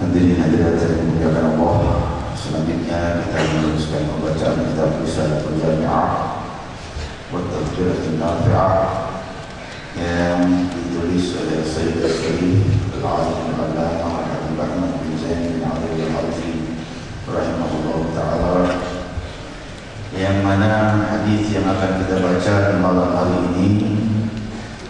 Hadirin hadirat yang dimuliakan Allah, selanjutnya kita meneruskan pembacaan kitab Risalatul Jami'ah wa Tadhkiratul Nafi'ah yang ditulis oleh Sayyid Al-Karim Al-Alim Al-Allamah Habib Ahmad bin Zain bin Abdul Al-Azim rahimahullah ta'ala, yang mana hadis yang akan kita baca di malam hari ini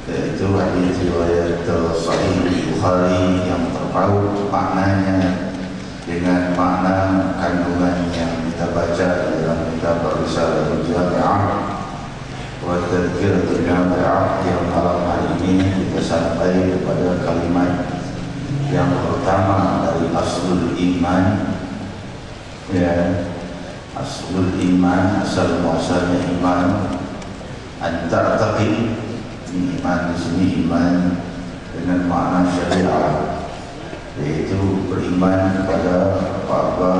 yaitu hadis riwayat Sahih Bukhari yang terpaut maknanya dengan makna kandungan yang kita baca dalam kitab Risalatul Jami'ah wa Tadhkiratul Nafi'ah, yang malam hari ini kita sampai kepada kalimat yang pertama dari aslul iman, ya, aslul iman, asal muasalnya iman, an-ta'taqid. Iman di sini iman dengan makna syariah, yaitu beriman kepada apa-apa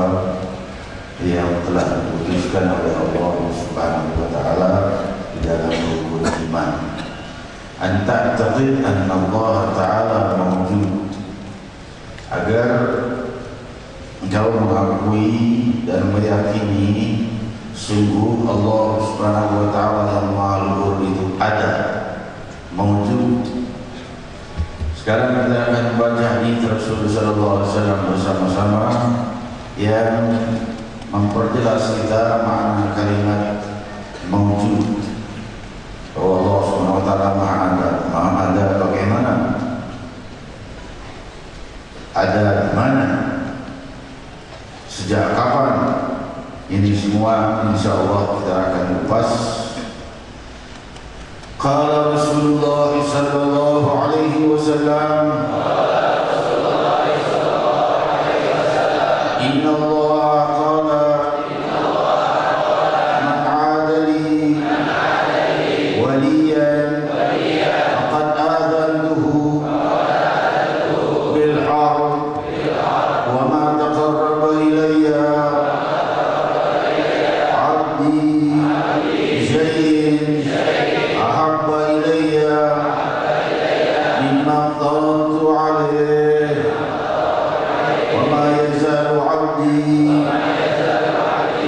yang telah diputuskan oleh Allah Subhanahu wa taala di dalam rukun iman. Anta taqid anna Allah taala mawjud, agar engkau mengakui dan meyakini sungguh Allah Subhanahu wa taala yang Maha Luhur itu ada, mawjud. Sekarang kita akan membaca hadis Rasulullah sallallahu alaihi wasallam bersama-sama yang memperjelas kita makna kalimat mawjud. Bahwa Allah Subhanahu wa taala Maha ada. Maha ada bagaimana? Ada di mana? Sejak kapan? Ini semua insyaallah kita akan kupas. Qala Rasulullah sallallahu alaihi wasallam, Inna Allah qala man 'ada li waliyan faqad adantuhu bil harb wa ma taqarraba ilayya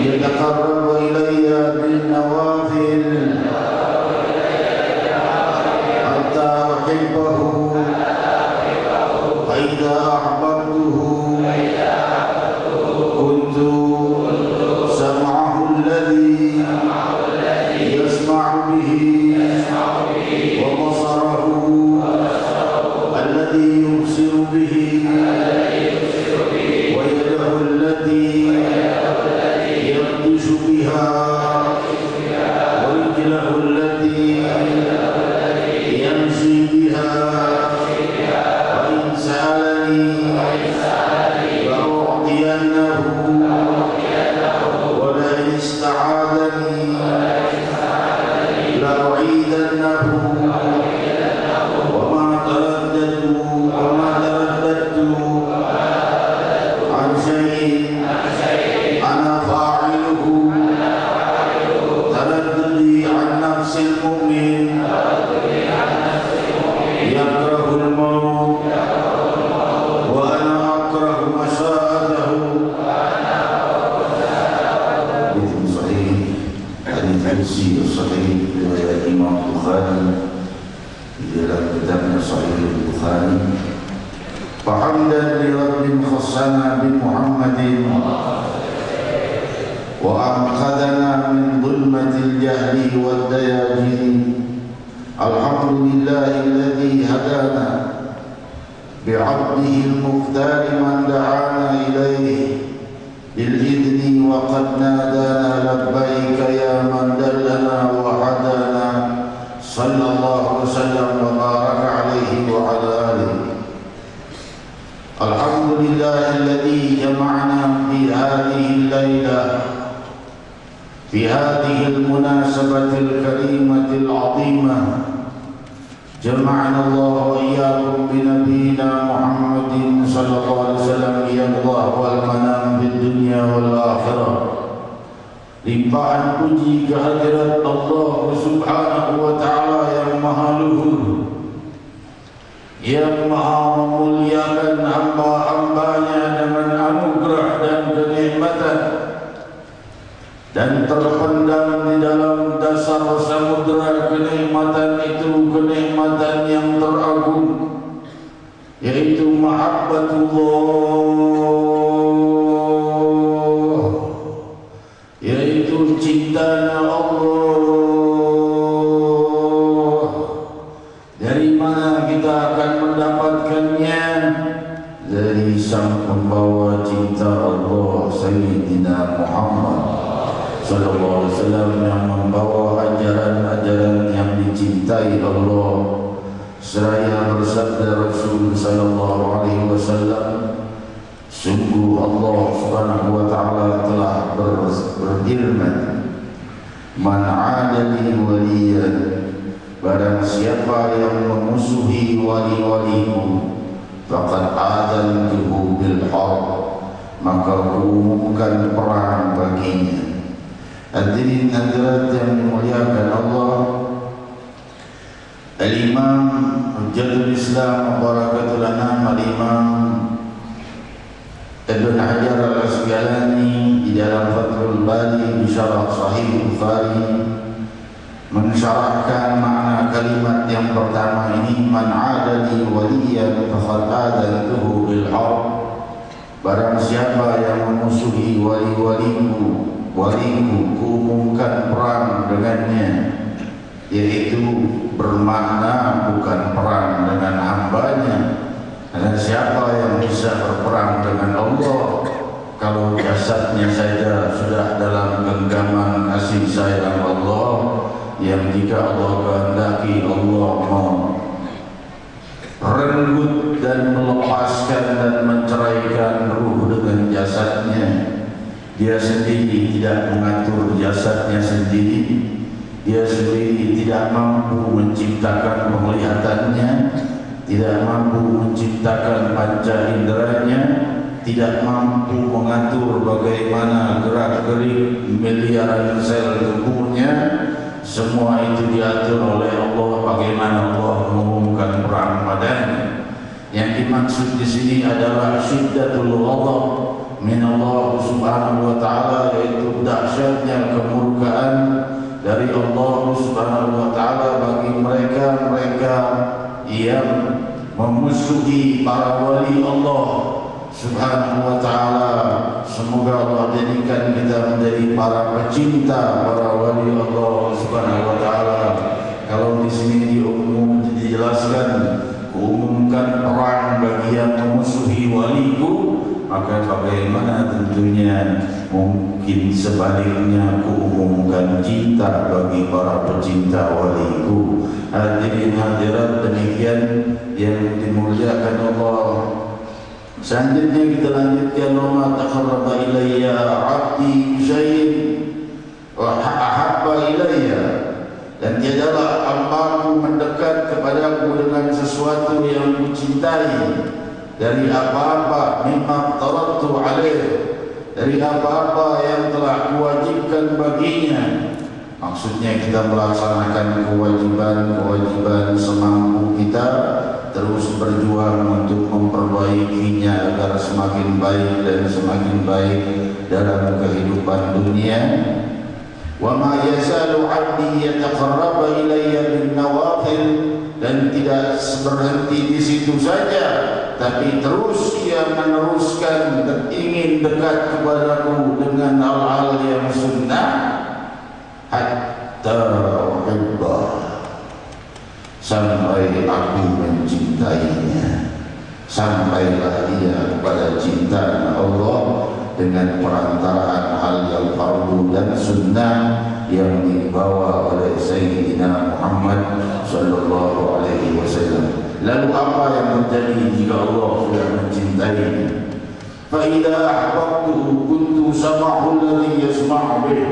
يتقرب إلي بالنوافل حتى أحبه فإذا أحببته كنت سمعه الذي يسمع به وبصره الذي يبصر به ويده التي يبطش بها ورجله التي يمشي بها وإن سألني لأعطينه ولئن استعاذني لأعيذنه وما ترددت عن شيء أنا فاعله ترددي عن نفس المؤمن يكره الموت وأنا أكره مشاهده. حديث صحيح، حديث قدسي صحيح رواية الإمام البخاري di dalam kitabnya Sahih Al-Bukhari. Fahamdan li rabbin khassana bi Muhammadin wa anqadana min dhulmatil jahli wad dayajin. Alhamdulillahi alladhi hadana bi'abdihi al-mukhtar man da'ana ilayhi bil idni wa qad nadana labbaika ya man dallana wa hadana. Sallallahu wasallam wa baraka alaihi wa ala alihi. Alhamdulillahilladzi jama'ana fi hadhihi al-lailah fi hadhihi al-munasabati al-karimati al-'azimah. Jama'ana Allah wa iyyakum bi nabiyyina Muhammadin sallallahu alaihi wasallam liyadhah wal manam fid dunya wal akhirah. Limpahan puji kehadirat Allah Subhanahu wa ta'ala yang maha luhur, yang maha memuliakan hamba-hambanya dengan anugerah dan kenikmatan, dan terpendam di dalam dasar samudera kenikmatan itu kenikmatan yang teragung, yaitu mahabbatullah, yaitu cintanya Allah. Dari mana kita akan mendapatkannya? Dari sang pembawa cinta Allah, Sayyidina Muhammad sallallahu alaihi wasallam, yang membawa ajaran-ajaran yang dicintai Allah. Seraya bersabda Rasul sallallahu alaihi wasallam, sungguh Allah Subhanahu wa ta'ala telah berfirman, man 'adali waliyan, barang siapa yang memusuhi wali-waliku, faqad adzantuhu bil harb, maka umumkan perang baginya. Hadirin hadirat yang dimuliakan Allah, Al-Imam Hujjatul Islam Barakatul Anam Al-Imam Ibn Hajar Al-Asqalani di dalam Fathul Bari di syarah Sahih Bukhari mensyarahkan makna kalimat yang pertama ini, man 'adali waliyan faqad adzantuhu bil harb, barang siapa yang memusuhi waliku, kuumumkan perang dengannya. Yaitu bermakna bukan perang dengan hambanya. Dan siapa yang bisa berperang dengan Allah kalau jasadnya saja sudah dalam genggaman kasih sayang Allah, yang jika Allah kehendaki Allah mau renggut dan melepaskan dan menceraikan ruh dengan jasadnya. Dia sendiri tidak mengatur jasadnya sendiri. Dia sendiri tidak mampu menciptakan penglihatannya, tidak mampu menciptakan panca inderanya, tidak mampu mengatur bagaimana gerak-gerik miliaran sel tubuhnya. Semua itu diatur oleh Allah, bagaimana Allah mengumumkan perang padanya. Yang dimaksud di sini adalah syiddatul ghadab, min Allah Subhanahu wa taala, yaitu dahsyatnya kemurkaan dari Allah Subhanahu wa taala bagi mereka yang memusuhi para wali Allah Subhanahu wa taala. Semoga Allah jadikan kita menjadi para pecinta para wali Allah Subhanahu wa taala. Kalau di sini dijelaskan keumumkan perang bagi yang memusuhi waliku, maka bagaimana tentunya mungkin sebaliknya kuumumkan cinta bagi para pecinta waliku. Hadirin hadirat demikian yang dimuliakan Allah. Selanjutnya kita lanjutkan, wa ma taqarraba ilayya 'abdi syai'in wa ahabba ilayya, dan tiadalah hambaku mendekat kepadaku dengan sesuatu yang kucintai dari apa-apa mimma tarattu alaih, dari apa-apa yang telah kuwajibkan baginya. Maksudnya kita melaksanakan kewajiban semampu kita, terus berjuang untuk memperbaikinya agar semakin baik dan semakin baik dalam kehidupan dunia. Wa ma yasalu 'abdi yataqarraba ilayya bin nawafil, dan tidak berhenti di situ saja, tapi terus ia meneruskan dan ingin dekat kepadaku dengan hal-hal yang sunnah, hatta uhibba, sampai aku mencintainya. Sampailah ia kepada cinta Allah dengan perantaraan hal yang fardu dan sunnah yang dibawa oleh Sayyidina Muhammad sallallahu alaihi wasallam. Lalu apa yang terjadi jika Allah sudah mencintainya? Fa idza ahbabtuhu kuntu sam'ahu alladhi yasma'u bih.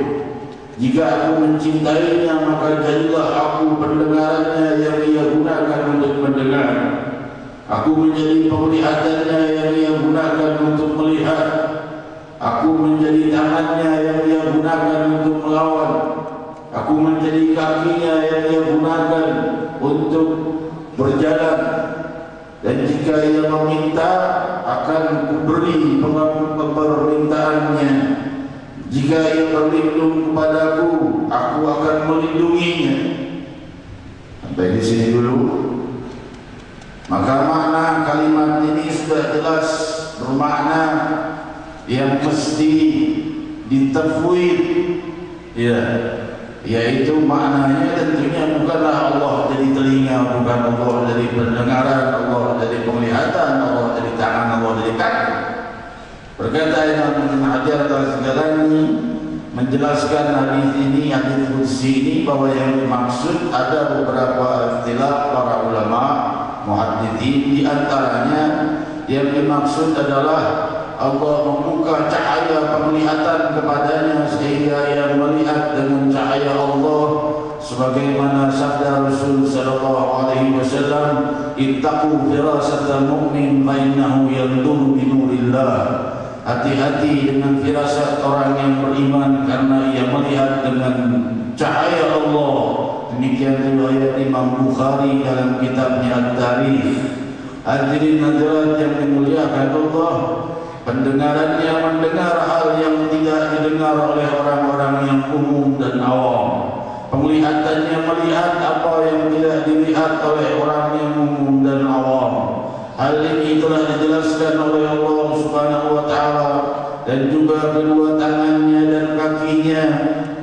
Jika aku mencintainya, maka jadilah aku pendengarannya yang ia gunakan untuk mendengar. Aku menjadi penglihatannya yang ia gunakan untuk melihat. Aku menjadi tangannya yang ia gunakan untuk melawan. Aku menjadi kakinya yang ia gunakan untuk berjalan. Dan jika ia meminta, akan kuberi permintaannya. Jika ia berlindung kepadaku, aku akan melindunginya. Sampai di sini dulu. Maka makna kalimat ini sudah jelas bermakna yang mesti ditafwid, ya, yaitu maknanya tentunya bukanlah Allah jadi telinga, bukan Allah jadi pendengaran, Allah jadi penglihatan, Allah jadi tangan, Allah jadi kaki. Berkata Imam Hajar al-Asqalani menjelaskan hadis ini, hadis qudsi ini, bahwa yang dimaksud ada beberapa istilah para ulama muhadditsin, di antaranya yang dimaksud adalah Allah membuka cahaya penglihatan kepadanya sehingga ia melihat dengan cahaya Allah, sebagaimana sabda Rasul sallallahu alaihi wasallam, ittaqu firasatal mu'min fa innahu yanzuru bi nurillah. Hati-hati dengan firasat orang yang beriman, karena ia melihat dengan cahaya Allah. Demikian riwayat Imam Bukhari dalam kitabnya At-Tarikh. Hadirin hadirat yang dimuliakan Allah, pendengarannya mendengar hal yang tidak didengar oleh orang-orang yang umum dan awam. Penglihatannya melihat apa yang tidak dilihat oleh orang yang umum dan awam. Hal ini telah dijelaskan oleh Allah Subhanahu wa taala, dan juga kedua tangannya dan kakinya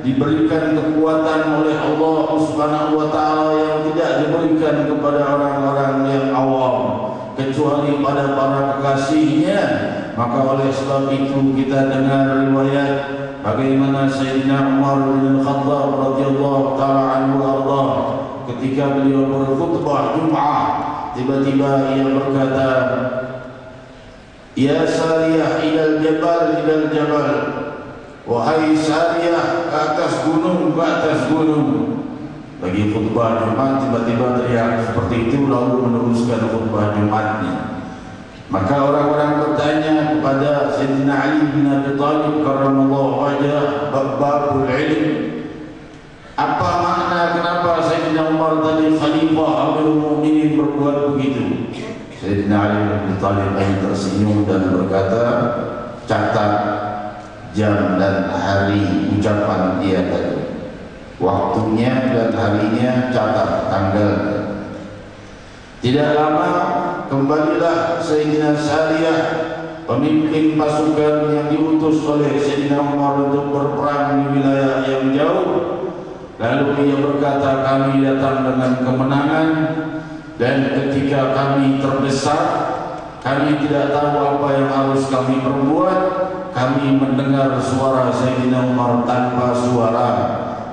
diberikan kekuatan oleh Allah Subhanahu wa taala yang tidak diberikan kepada orang-orang yang awam, kecuali pada para kekasihnya. Maka oleh sebab itu kita dengar riwayat bagaimana Sayyidina Umar bin Khattab radhiyallahu taala anhu arda, ketika beliau berkhutbah Jumat, tiba-tiba ia berkata, ya Sariyah ilal jabal, wahai Sariyah, ke atas gunung, ke atas gunung. Bagi khutbah Jumat tiba-tiba teriak seperti itu, lalu meneruskan khutbah Jumatnya. Maka orang-orang bertanya kepada Sayyidina Ali bin Abi Thalib karramallahu wajhah, babul ilm, apa makna kenapa Sayyidina Umar tadi Khalifah Amirul Mukminin berbuat begitu? Sayyidina Ali bin Abi Thalib tersenyum dan berkata, catat jam dan hari ucapan dia tadi, waktunya dan harinya, catat tanggalnya. Tidak lama kembalilah Sayyidina Sariyah, pemimpin pasukan yang diutus oleh Sayyidina Umar untuk berperang di wilayah yang jauh. Lalu ia berkata, kami datang dengan kemenangan, dan ketika kami terdesak, kami tidak tahu apa yang harus kami perbuat. Kami mendengar suara Sayyidina Umar tanpa suara,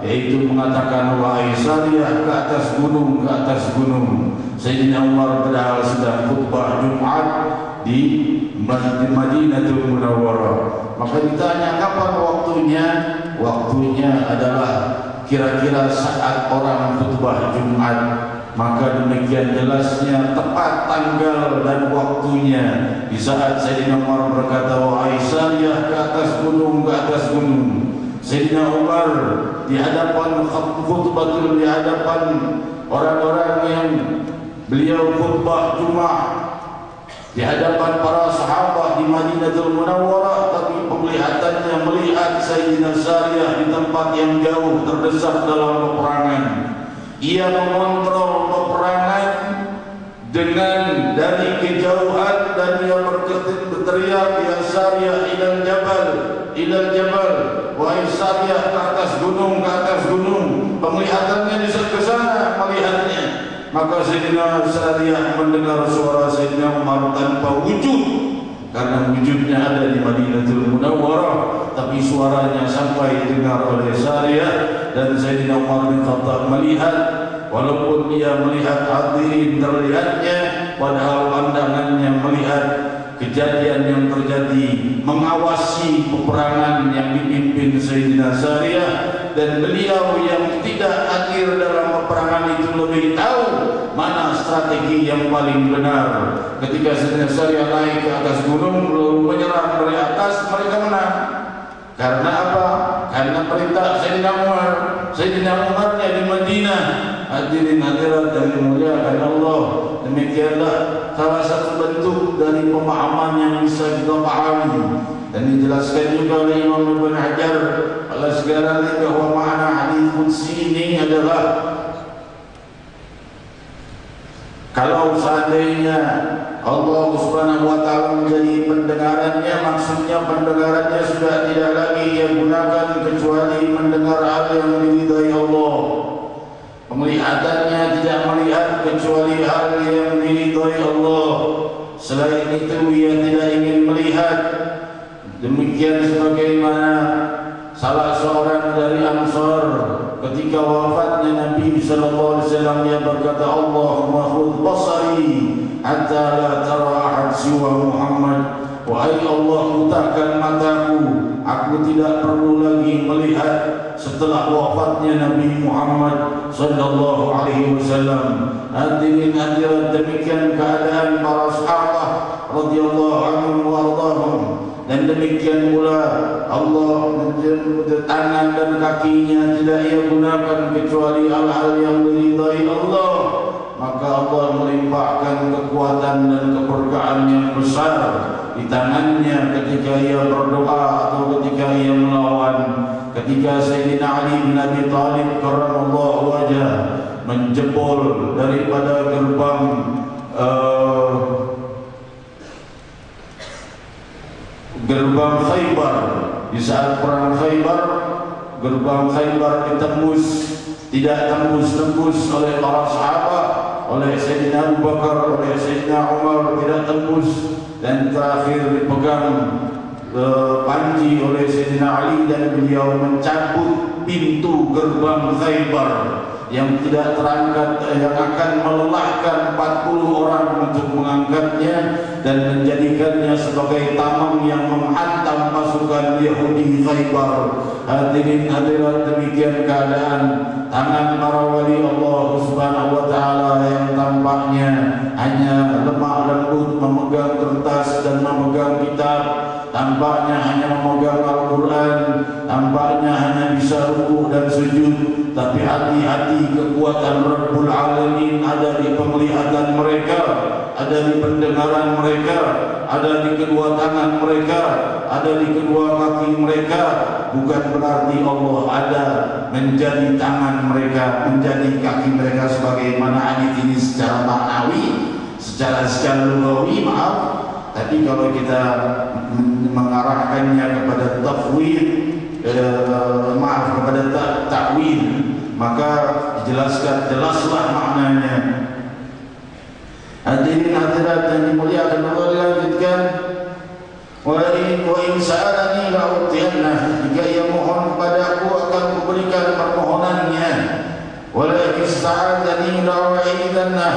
yaitu mengatakan, wahai Sariyah, ke atas gunung, ke atas gunung. Sayyidina Umar padahal sedang khutbah Jumat di Madinatul Munawwarah. Maka ditanya kapan waktunya? Waktunya adalah kira-kira saat orang khutbah Jumat. Maka demikian jelasnya tepat tanggal dan waktunya di saat Sayyidina Umar berkata, wahai Sariyah, ke atas gunung, ke atas gunung. Sayyidina Umar di hadapan khutbah, di hadapan orang-orang yang beliau khutbah Jumat, di hadapan para sahabat di Madinatul Munawwarah, tapi penglihatannya melihat Sayyidina Sariyah di tempat yang jauh terdesak dalam peperangan. Ia mengontrol peperangan dengan dari kejauhan, dan ia berteriak, ya Sariyah ilal jabal, ilal jabal, wahai Sariyah, ke atas gunung, ke atas gunung. Penglihatannya di ke sana melihatnya. Maka Sayyidina Sariyah mendengar suara Sayyidina Umar tanpa wujud, karena wujudnya ada di Madinatul Munawwarah, tapi suaranya sampai dengar oleh Sariyah. Dan Sayyidina Umar bin Khattab melihat, walaupun ia melihat hadirin terlihatnya, padahal pandangannya melihat kejadian yang terjadi, mengawasi peperangan yang dipimpin Sayyidina Sariyah. Dan beliau yang tidak hadir dalam peperangan itu lebih tahu mana strategi yang paling benar. Ketika Sayyidina Sariyah naik ke atas gunung lalu menyerang dari atas, mereka menang. Karena apa? Karena perintah Sayyidina Umar. Sayyidina Umarnya di Madinah. Hadirin hadirat yang dimuliakan Allah, demikianlah salah satu bentuk dari pemahaman yang bisa kita pahami. Dan dijelaskan juga oleh Imam Ibn Hajar al-Asqalani bahwa makna hadis qudsi ini adalah, kalau seandainya Allah Subhanahu wa taala menjadi pendengarannya, maksudnya pendengarannya sudah tidak lagi ia gunakan kecuali mendengar hal yang diridhai Allah. Penglihatannya tidak melihat kecuali hal yang diridhai Allah. Selain itu ia tidak ingin melihat. Demikian sebagaimana salah seorang dari Ansar ketika wafatnya Nabi sallallahu alaihi wasallam, dia berkata, Allahumma khudh basari hatta la tara ahad siwa Muhammad. Wahai Allah, putahkan mataku, aku tidak perlu lagi melihat setelah wafatnya Nabi Muhammad sallallahu alaihi wasallam. Hadirin hadirat, demikian keadaan para sahabat radhiyallahu anhum wa ardhahum. Dan demikian pula Allah, tangan dan kakinya tidak ia gunakan kecuali hal-hal yang diridhai Allah. Maka Allah melimpahkan kekuatan dan keberkahan yang besar di tangannya ketika ia berdoa atau ketika ia melawan. Ketika Sayyidina Ali bin Abi Thalib karramallahu wajhah menjebol daripada gerbang Khaybar, di saat perang Khaybar, gerbang Khaybar ditembus, tidak tembus oleh para sahabat, oleh Sayyidina Abu Bakar, oleh Sayyidina Umar, tidak tembus, dan terakhir dipegang panji oleh Sayyidina Ali, dan beliau mencabut pintu gerbang Khaybar yang tidak terangkat, yang akan melelahkan 40 orang untuk mengangkatnya dan menjadikannya sebagai tameng yang menghantam pasukan Yahudi Khaybar. Hadirin hadirat, demikian keadaan tangan para wali Allah Subhanahu wa taala yang tampaknya hanya lemah lembut memegang kertas dan memegang kitab, tampaknya hanya memegang Al-Quran, tampaknya hanya bisa rukuk dan sujud, tapi hati-hati kekuatan Rabbul Alamin ada di penglihatan mereka, ada di pendengaran mereka, ada di kedua tangan mereka, ada di kedua kaki mereka. Bukan berarti Allah ada menjadi tangan mereka, menjadi kaki mereka sebagaimana hadis ini secara maknawi, secara lugawi, maaf. Tapi kalau kita mengarahkannya kepada tafwid, kepada takwil, maka jelaslah maknanya. Hadirin hadirat yang dimuliakan Allah, dilanjutkan, wa in sa'alani la'utiyanna, jika ia mohon kepada aku akan kuberikan permohonannya. Wa la ista'adzani la'u'idanna,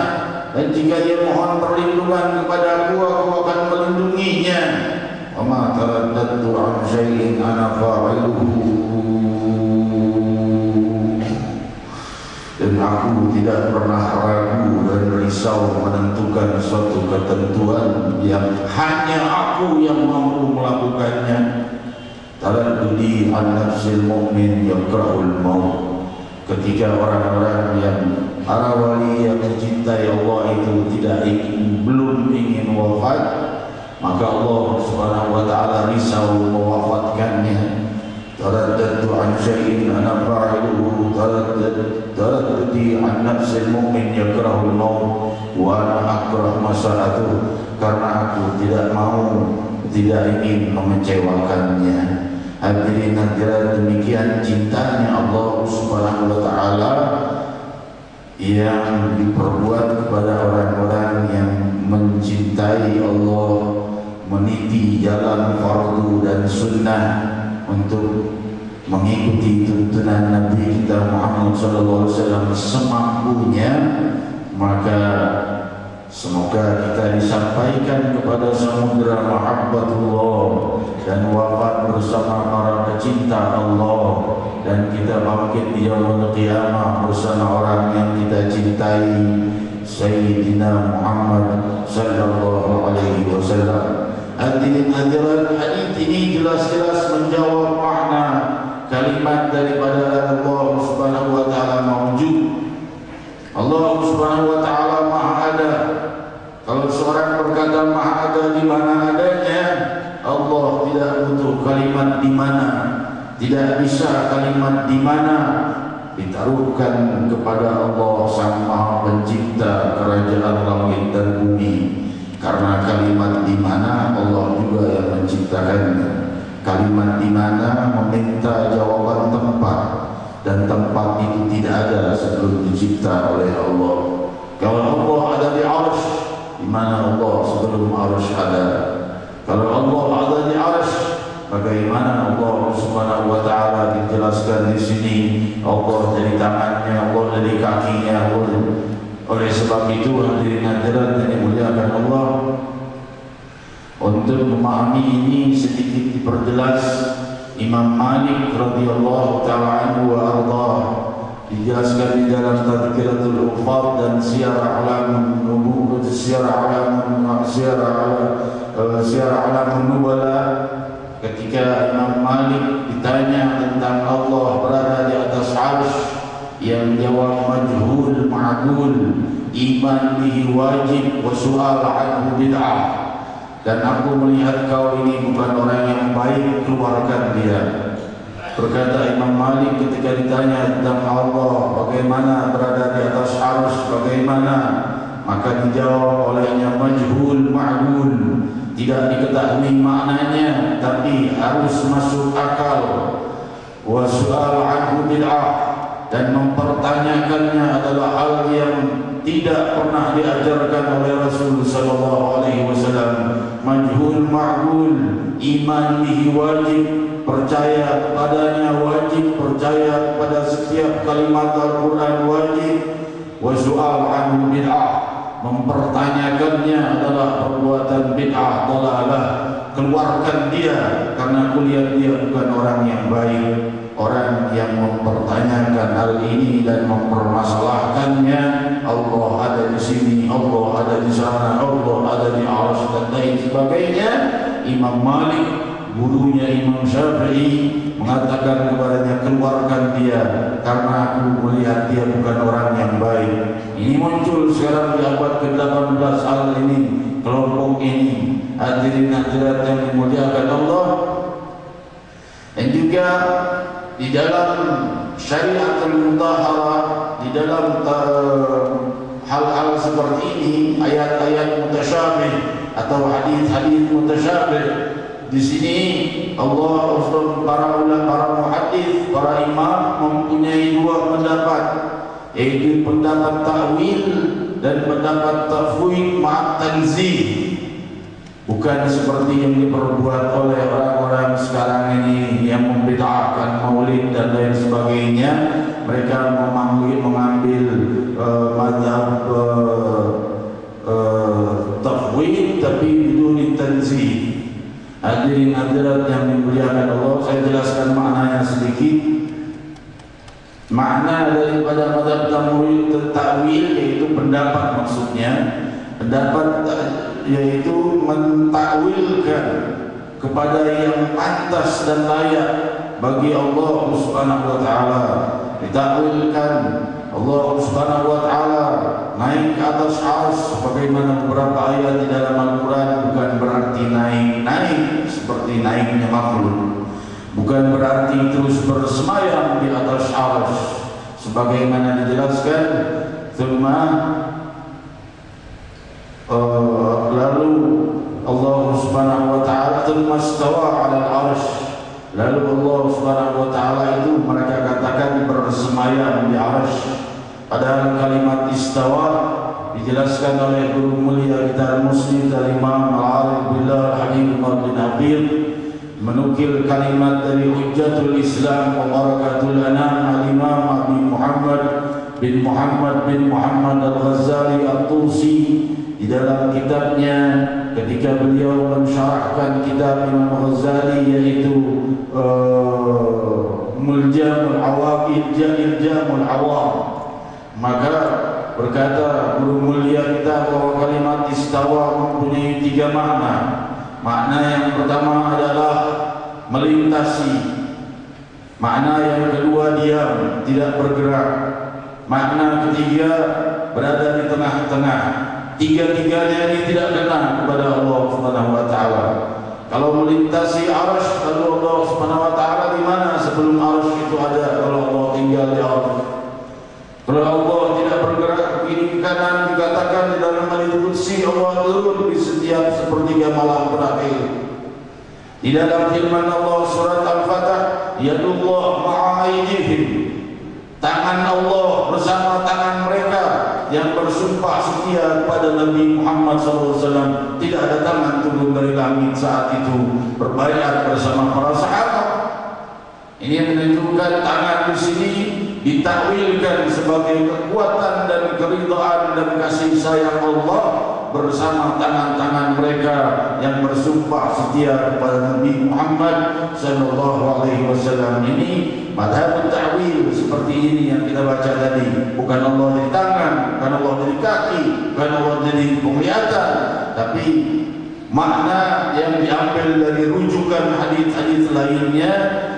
dan jika ia mohon perlindungan kepada aku akan melindunginya. Wa ma taraddadtu an syai'in ana fa'iluhu, dan aku tidak pernah ragu dan risau menentukan suatu ketentuan yang hanya aku yang mampu melakukannya. Taraddudi an nafsil mu'min yakrahul maut, ketika orang-orang yang para wali yang mencintai Allah itu belum ingin wafat, maka Allah Subhanahu wa ta'ala risau mewafatkannya. Taraddadtu an syai'in ana fa'iluhu, taraddudi an nafsil mu'min yakrahul maut wa ana akrah masa'atuh, karena aku tidak ingin mengecewakannya. Hadirin hadirat, demikian cintanya Allah Subhanahu wa ta'ala yang diperbuat kepada orang-orang yang mencintai Allah, meniti jalan fardu dan sunnah untuk mengikuti tuntunan Nabi kita Muhammad SAW semampunya. Maka semoga kita disampaikan kepada samudera mahabbatullah dan wafat bersama para pecinta Allah, dan kita bangkit di yaumul qiyamah bersama orang yang kita cintai, Sayyidina Muhammad sallallahu alaihi wasallam. Hadirin hadirat, hadis ini jelas-jelas menjawab makna kalimat daripada Allah Subhanahu wa ta'ala mawjud. Allah Subhanahu wa ta'ala maha ada. Kalau seorang berkata maha ada, di mana adanya? Allah tidak butuh kalimat di mana. Tidak bisa kalimat di mana ditaruhkan kepada Allah Sang Maha Pencipta kerajaan langit dan bumi. Karena kalimat di mana Allah juga yang menciptakannya. Kalimat di mana meminta jawaban tempat, dan tempat itu tidak ada sebelum dicipta oleh Allah. Kalau Allah ada di arsy, di mana Allah sebelum arsy ada? Kalau Allah ada di arsy, bagaimana Allah Subhanahu wa ta'ala dijelaskan di sini Allah dari tangannya, Allah dari kakinya. Oleh sebab itu, hadirin hadirat yang dimuliakan Allah, untuk memahami ini sedikit diperjelas. Imam Malik radhiyallahu ta'ala anhu wa ardhah dijelaskan di dalam Tadhkiratul Uffaz dan Syiar A'lamun Nubuwah, Syiar A'lamun Nubala, ketika Imam Malik ditanya tentang Allah berada di atas arsy, yang jawab majhul ma'dul, iman bihi wajib, wa su'al anhu bid'ah. Dan aku melihat kau ini bukan orang yang baik, keluarkan dia. Berkata Imam Malik ketika ditanya tentang Allah bagaimana berada di atas arsy, bagaimana, maka dijawab olehnya majhul ma'dul, tidak diketahui maknanya tapi harus masuk akal. Wa su'al anhu bid'ah, dan mempertanyakannya adalah hal yang tidak pernah diajarkan oleh Rasul sallallahu alaihi wasallam. Majhul ma'qul, iman bihi wajib, percaya kepadanya wajib, percaya kepada setiap kalimat Al-Quran wajib. Wa su'al anhu bid'ah, mempertanyakannya adalah perbuatan bid'ah, dhalalah, keluarkan dia, karena kulihat dia bukan orang yang baik. Orang yang mempertanyakan hal ini dan mempermasalahkannya, Allah ada di sini, Allah ada di sana, Allah ada di arsy dan lain sebagainya. Imam Malik, gurunya Imam Syafi'i, mengatakan kepadanya, keluarkan dia, karena aku melihat dia bukan orang yang baik. Ini muncul sekarang di abad ke-18 hal ini di dalam syariatul mutahharah, di dalam hal-hal seperti ini, ayat-ayat mutasyabih atau hadis-hadis mutasyabih, di sini Allah para ulama, para muhaddits, para imam mempunyai dua pendapat, yaitu pendapat ta'wil dan pendapat tafwid ma'at tanzih. Bukan seperti yang diperbuat oleh orang-orang sekarang ini yang membid'ahkan maulid dan lain sebagainya. Mereka mengambil mazhab tafwid tapi biduni tanzih. Hadirin hadirat yang dimuliakan Allah, saya jelaskan maknanya sedikit. Makna daripada mazhab ta'wil yaitu pendapat, maksudnya pendapat yaitu mentakwilkan kepada yang pantas dan layak bagi Allah Subhanahu wa taala. Ditakwilkan Allah Subhanahu wa taala naik ke atas arsy sebagaimana beberapa ayat di dalam Al-Qur'an, bukan berarti naik seperti naiknya makhluk. Bukan berarti terus bersemayam di atas arsy sebagaimana dijelaskan. Lalu Allah Subhanahu wa taala mastawa 'ala al-'arsy. Lalu Allah Subhanahu wa taala itu mereka katakan bersemayam di arsy. Padahal kalimat istawa dijelaskan oleh guru mulia kita Muslim Imam Al-Arif Billah Habib bin Habib, menukil kalimat dari Hujjatul Islam wa Barakatul Anam Al-Imam Abi Muhammad bin Muhammad Al-Ghazali At-Tusi di dalam kitabnya ketika beliau mensyarahkan kitab Imam Ghazali, yaitu Muljamul Awam, Iljamul Awam. Maka berkata guru mulia kita bahwa kalimat istawa mempunyai tiga makna. Makna yang pertama adalah melintasi. Makna yang kedua diam, tidak bergerak. Makna ketiga berada di tengah-tengah. Tiga-tiganya ini tidak kena kepada Allah Subhanahu wa taala. Kalau melintasi arsy, lalu Allah Subhanahu wa taala di mana sebelum arsy itu ada? Kalau Allah tinggal di arsy. Kalau Allah tidak bergerak kiri ke kanan, dikatakan di dalam hadits qudsi Allah turun di setiap sepertiga malam terakhir. Di dalam firman Allah surat Al-Fatah, yadullah ma'a aydihim, tangan Allah bersama tangan mereka yang bersumpah setia kepada Nabi Muhammad SAW. Tidak ada tangan turun dari langit saat itu berbaiat bersama para sahabat. Ini menunjukkan tangan di sini ditakwilkan sebagai kekuatan dan keridhaan dan kasih sayang Allah bersama tangan-tangan mereka yang bersumpah setia kepada Nabi Muhammad sallallahu alaihi wasallam. Ini madhab ta'wil seperti ini yang kita baca tadi. Bukan Allah dari tangan, bukan Allah dari kaki, bukan Allah dari penglihatan, tapi makna yang diambil dari rujukan hadis-hadis lainnya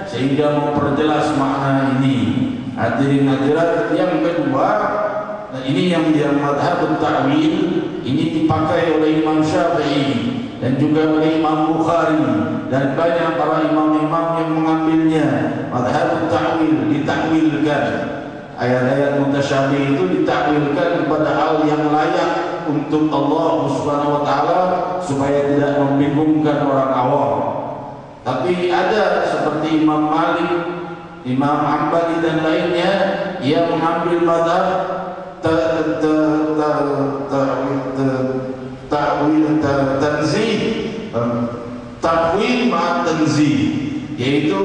sehingga memperjelas makna ini. Hadirin hadirat yang kedua, ini yang madhab ta'wil, ini dipakai oleh Imam Syafi'i dan juga oleh Imam Bukhari dan banyak para imam-imam yang mengambilnya. Madhab ta'wil ditakwilkan, ayat-ayat mutasyabih itu ditakwilkan kepada hal yang layak untuk Allah Subhanahu wa taala supaya tidak membingungkan orang awam. Tapi ada seperti Imam Malik, Imam Hambali dan lainnya yang mengambil madhab tanzih, tafwid ma'at tanzih, yaitu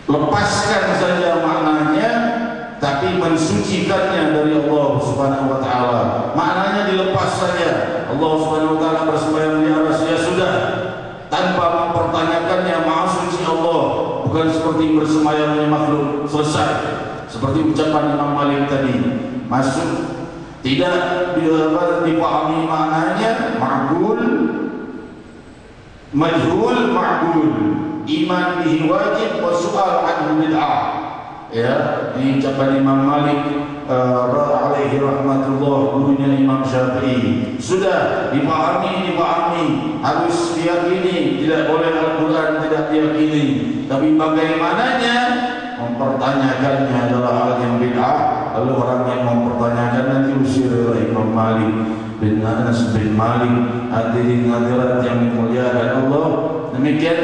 lepaskan saja maknanya tapi mensucikannya dari Allah Subhanahu wa taala. Maknanya dilepas saja. Allah Subhanahu wa taala bersembahyang di arsy, ya sudah, tanpa mempertanyakannya maha suci Allah, bukan seperti bersemayamnya makhluk, selesai. Seperti ucapan Imam Malik tadi, masuk tidak dipahami maknanya, ma'qul, majhul, ma'qul, iman bihi wajib wa su'al anhu bid'ah. Ya, ini ucapan Imam Malik alaihi rahmatullah, gurunya Imam Syafi'i. Sudah dipahami, harus diyakini, tidak boleh Al-Quran tidak diyakini. Tapi bagaimananya mempertanyakannya adalah hal yang bid'ah. Lalu orang yang mempertanyakan nanti usir oleh Imam Malik bin Anas bin Malik. Hadirin hadirat yang dimuliakan Allah, demikian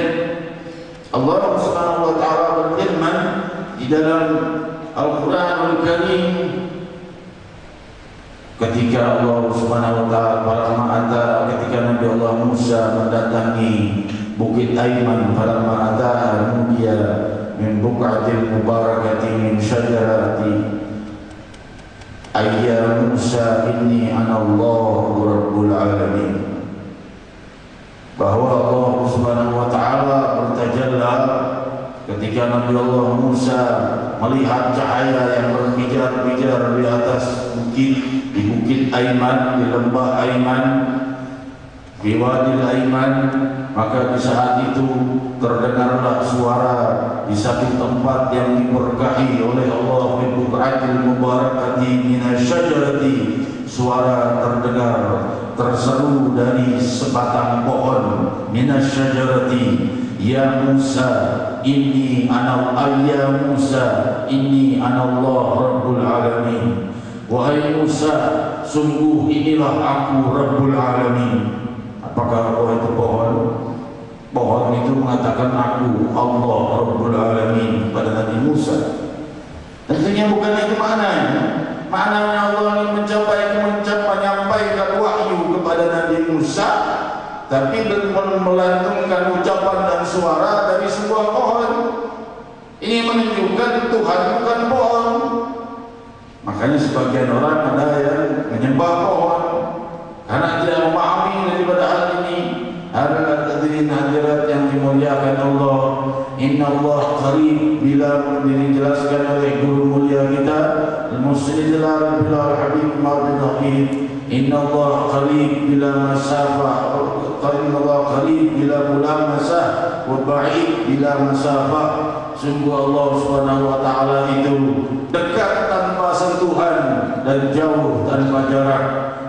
Allah Subhanahu wa taala berfirman di dalam Al-Qur'anul Karim ketika Allah Subhanahu wa taala ketika Nabi Allah Musa mendatangi Bukit Aiman, falamma ataha nudiya min buq'atil mubarakati min syajarati ayya Musa inni ana Allahu rabbul alamin. Bahwa Allah Subhanahu wa taala bertajalla ketika Nabi Allah Musa melihat cahaya yang berpijar-pijar di atas bukit, di Bukit Aiman, di lembah Aiman, di Wadi Aiman. Maka di saat itu terdengarlah suara di satu tempat yang diberkahi oleh Allah, min buq'atil mubarakati minasyajarati. Suara terdengar, terseru dari sebatang pohon, minasyajarati, ya Musa inni ana Allah rabbul alamin. Wahai Musa, sungguh inilah aku Rabbul Alamin. Apakah Allah itu pohon? Pohon itu mengatakan aku Allah Rabbul Alamin pada Nabi Musa. Tentunya bukan itu maknanya. Maknanya Allah ingin menyampaikan wahyu kepada Nabi Musa, tapi melantungkan ucapan dan suara dari sebuah pohon. Ini menunjukkan Tuhan bukan pohon. Makanya sebagian orang ada yang menyembah pohon karena tidak memahami daripada hal ini. Hadirin hadirat yang dimuliakan Allah, Inna Allah qarib, bila dijelaskan oleh guru mulia kita Al-Musnid Bilal Habib Ma'bid Habib, Inna Allah qarib bila masafah, Inna Allah qarib bila mulamasah, wa ba'id bila masafah. Sungguh Allah Subhanahu wa taala itu dekat tanpa sentuhan dan jauh tanpa jarak.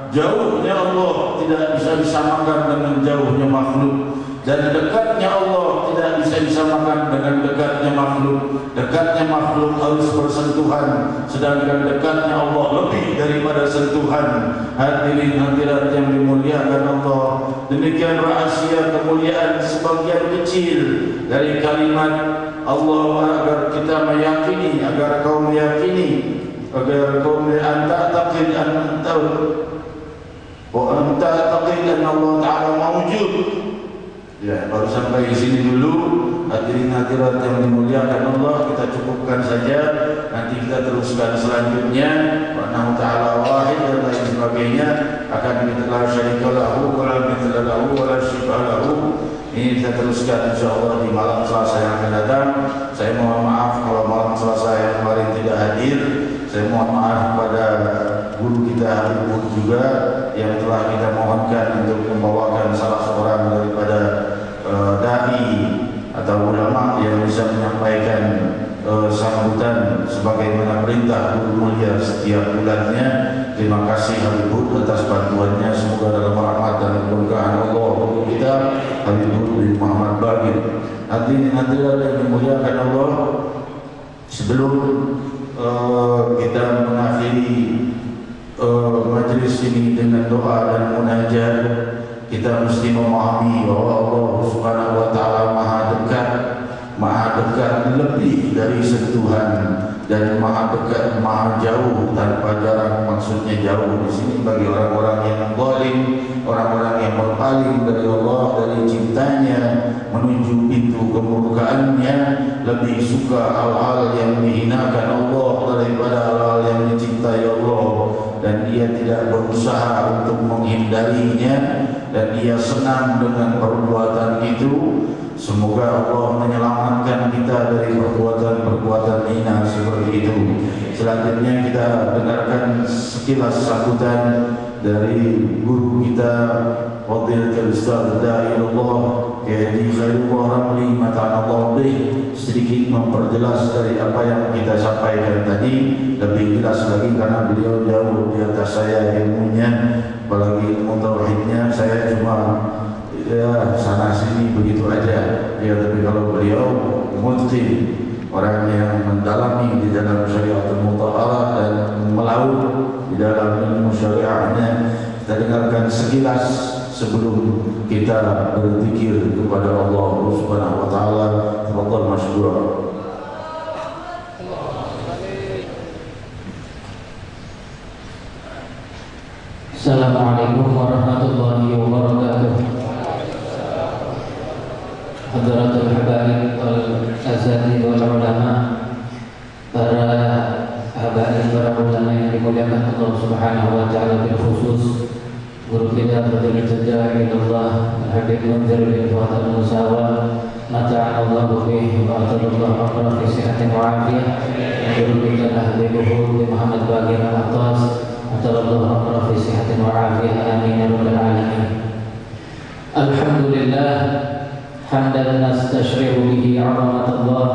Jauhnya Allah tidak bisa disamakan dengan jauhnya makhluk, dan dekatnya Allah tidak bisa disamakan dengan dekatnya makhluk. Dekatnya makhluk harus bersentuhan, sedangkan dekatnya Allah lebih daripada sentuhan. Hadirin hadirat yang dimuliakan Allah, demikian rahasia kemuliaan sebagian kecil dari kalimat Allah agar kita meyakini, agar kau meyakini, agar kau anta taqid anta wa anta taqid anna Allah Ta'ala mawjud. Ya, baru sampai di sini dulu. Hadirin hadirat yang dimuliakan Allah, kita cukupkan saja. Nanti kita teruskan selanjutnya. Wa anna Ta'ala wahid dan lain sebagainya. Akan mitla syarikalahu wa la mithla lahu wa la syibha lahu. Ini kita teruskan insyaallah di malam Selasa yang akan datang. Saya mohon maaf kalau malam Selasa yang kemarin tidak hadir. Saya mohon maaf kepada guru kita Habib juga yang telah kita mohonkan untuk membawakan salah seorang daripada dai atau ulama yang bisa menyampaikan sambutan sebagaimana perintah guru mulia setiap bulannya. Terima kasih Habib atas bantuannya. Semoga dalam rahmat dan keberkahan Allah guru kita Habib bin Muhammad Bagir. Hadirin hadirat yang dimuliakan Allah, sebelum kita mengakhiri majlis ini dengan doa dan munajat, kita mesti memahami bahwa Allah Subhanahu wa taala Maha dekat lebih dari sentuhan, dan Maha dekat, Maha jauh tanpa jarak. Maksudnya jauh di sini bagi orang-orang yang zalim, orang-orang yang berpaling dari Allah, dari cintanya menuju pintu kemurkaannya, lebih suka hal-hal yang menghinakan Allah daripada hal-hal yang dicintai Allah, dan dia tidak berusaha untuk menghindarinya, dan dia senang dengan perbuatan itu. Semoga Allah menyelamatkan kita dari perbuatan-perbuatan hina seperti itu. Selanjutnya kita dengarkan sekilas sambutan dari guru kita Fadilatul Ustaz Da'ilullah Yadi Khairullah Ramli Mata'allah bih, sedikit memperkenalkan memperjelas dari apa yang kita sampaikan tadi lebih jelas lagi, karena beliau jauh di atas saya ilmunya, apalagi ilmu tauhidnya. Saya cuma ya sana sini begitu aja ya, tapi kalau beliau multi, orang yang mendalami di dalam syariatul mutahharah dan melaut di dalam ilmu syariahnya. Kita dengarkan sekilas sebelum kita berzikir kepada Allah Subhanahu wa taala. Tafadhal masykur. Assalamualaikum warahmatullahi wabarakatuh. Hadratul habaib wal asatidz wal ulama, para habaib, para ulama yang dimuliakan Allah Subhanahu wa taala, bil khusus guru kita Fadilatul Da'i ilallah Habib Munzir bin Fuad al-Musawa, mata'an Allah bih wa atadullah aqra fi sihatin wa afiyah. Guru kita Habib Muhammad Bagir al-Attas, atadullah aqra fi sihatin wa afiyah. Amin ya rabbal alamin. Alhamdulillah hamdan nastashri'u bihi 'azamatallah,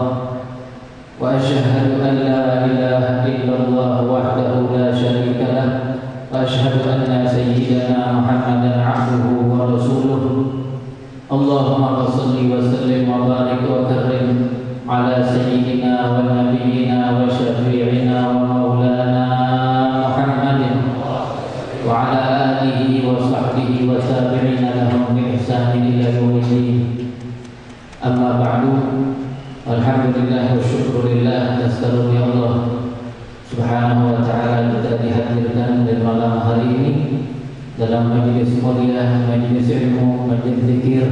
wa asyhadu an la ilaha illallah wahdahu la syarika lah, wa asyhadu anna sayyidana Muhammadan 'abduhu wa rasuluh. Allahumma shalli wa sallim wa barik wa karrim ala sayyidina wa nabiyyina wa syafi'ina wa maulana Muhammadin wa ala alihi wa sahbihi wa tabi'ina lahum bi ihsanin ila yaumiddin. Amma ba'du, alhamdulillah wa syukurillah, atas karunia Allah Subhanahu wa ta'ala kita dihadirkan di malam hari ini dalam majelis mulia, majelis ilmu, majelis zikir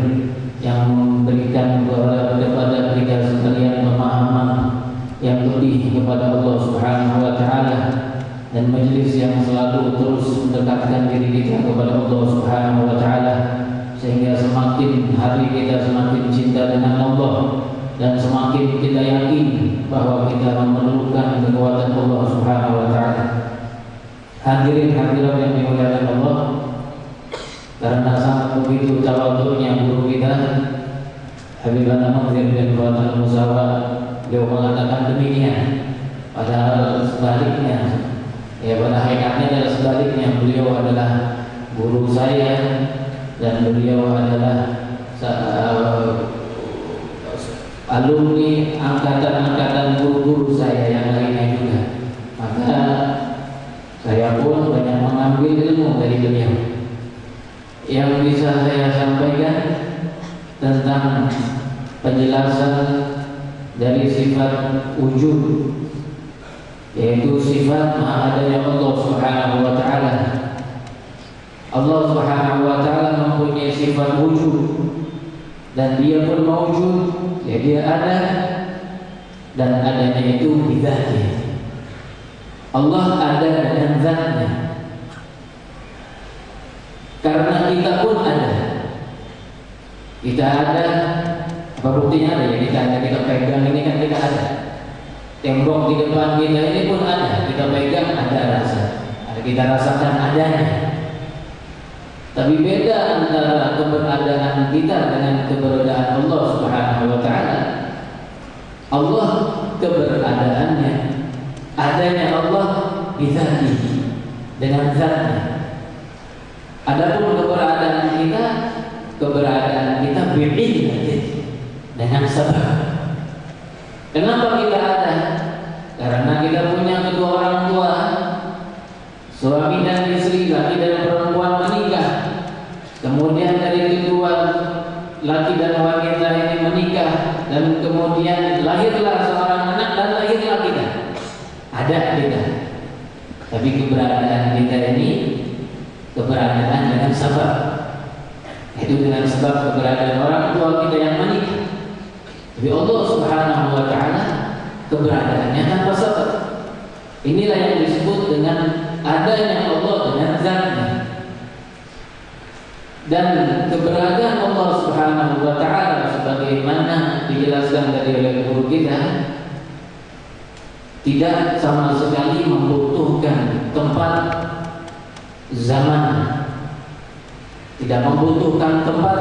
yang memberikan kepada kita sekalian pemahaman yang lebih kepada Allah Subhanahu wa ta'ala, dan majelis yang selalu terus mendekatkan diri kita kepada Allah Subhanahu wa ta'ala, sehingga semakin hari kita semakin cinta dengan Allah, dan semakin kita yakin bahwa kita memerlukan kekuatan Allah Subhanahu wa taala. Hadirin hadirat yang dimuliakan Allah, karena sangat begitu tawadhunya guru kita Habib Munzir bin Fuad al-Musawa, beliau mengatakan demikian, padahal sebaliknya, ya pada hakikatnya adalah sebaliknya. Beliau adalah guru saya, dan beliau adalah alumni angkatan-angkatan guru-guru saya yang lainnya juga. Maka saya pun banyak mengambil ilmu dari beliau. Yang bisa saya sampaikan tentang penjelasan dari sifat wujud, yaitu sifat maha adanya Allah Subhanahu wa ta'ala. Allah Subhanahu wa ta'ala mempunyai sifat wujud, dan dia pun mawujud, ya dia ada, dan adanya itu bidzatnya. Allah ada dengan zatnya, karena kita pun ada. Kita ada, apa buktinya ada? Ya kita ada, kita pegang ini kan kita ada. Tembok di depan kita ini pun ada, kita pegang, ada rasa, ada, kita rasakan adanya. Tapi beda antara keberadaan kita dengan keberadaan Allah Subhanahu wa ta'ala. Allah keberadaannya, adanya Allah bizatihi, dengan zatnya. Adapun keberadaan kita bi'ilmihi, dengan sebab. Kenapa kita ada? Karena kita punya kedua orang tua, suami dan istri, laki dan perempuan menikah. Kemudian dari kedua laki dan wanita ini menikah, dan kemudian lahirlah seorang anak, dan lahirlah kita. Ada kita. Tapi keberadaan kita ini keberadaan dengan sebab. Itu dengan sebab keberadaan orang tua kita yang menikah. Tapi Allah Subhanahu wa ta'ala keberadaannya tanpa sebab. Inilah yang disebut dengan adanya Allah dengan zatnya. Dan keberadaan Allah Subhanahu wa ta'ala sebagaimana dijelaskan tadi oleh guru kita, tidak sama sekali membutuhkan tempat, zaman, tidak membutuhkan tempat,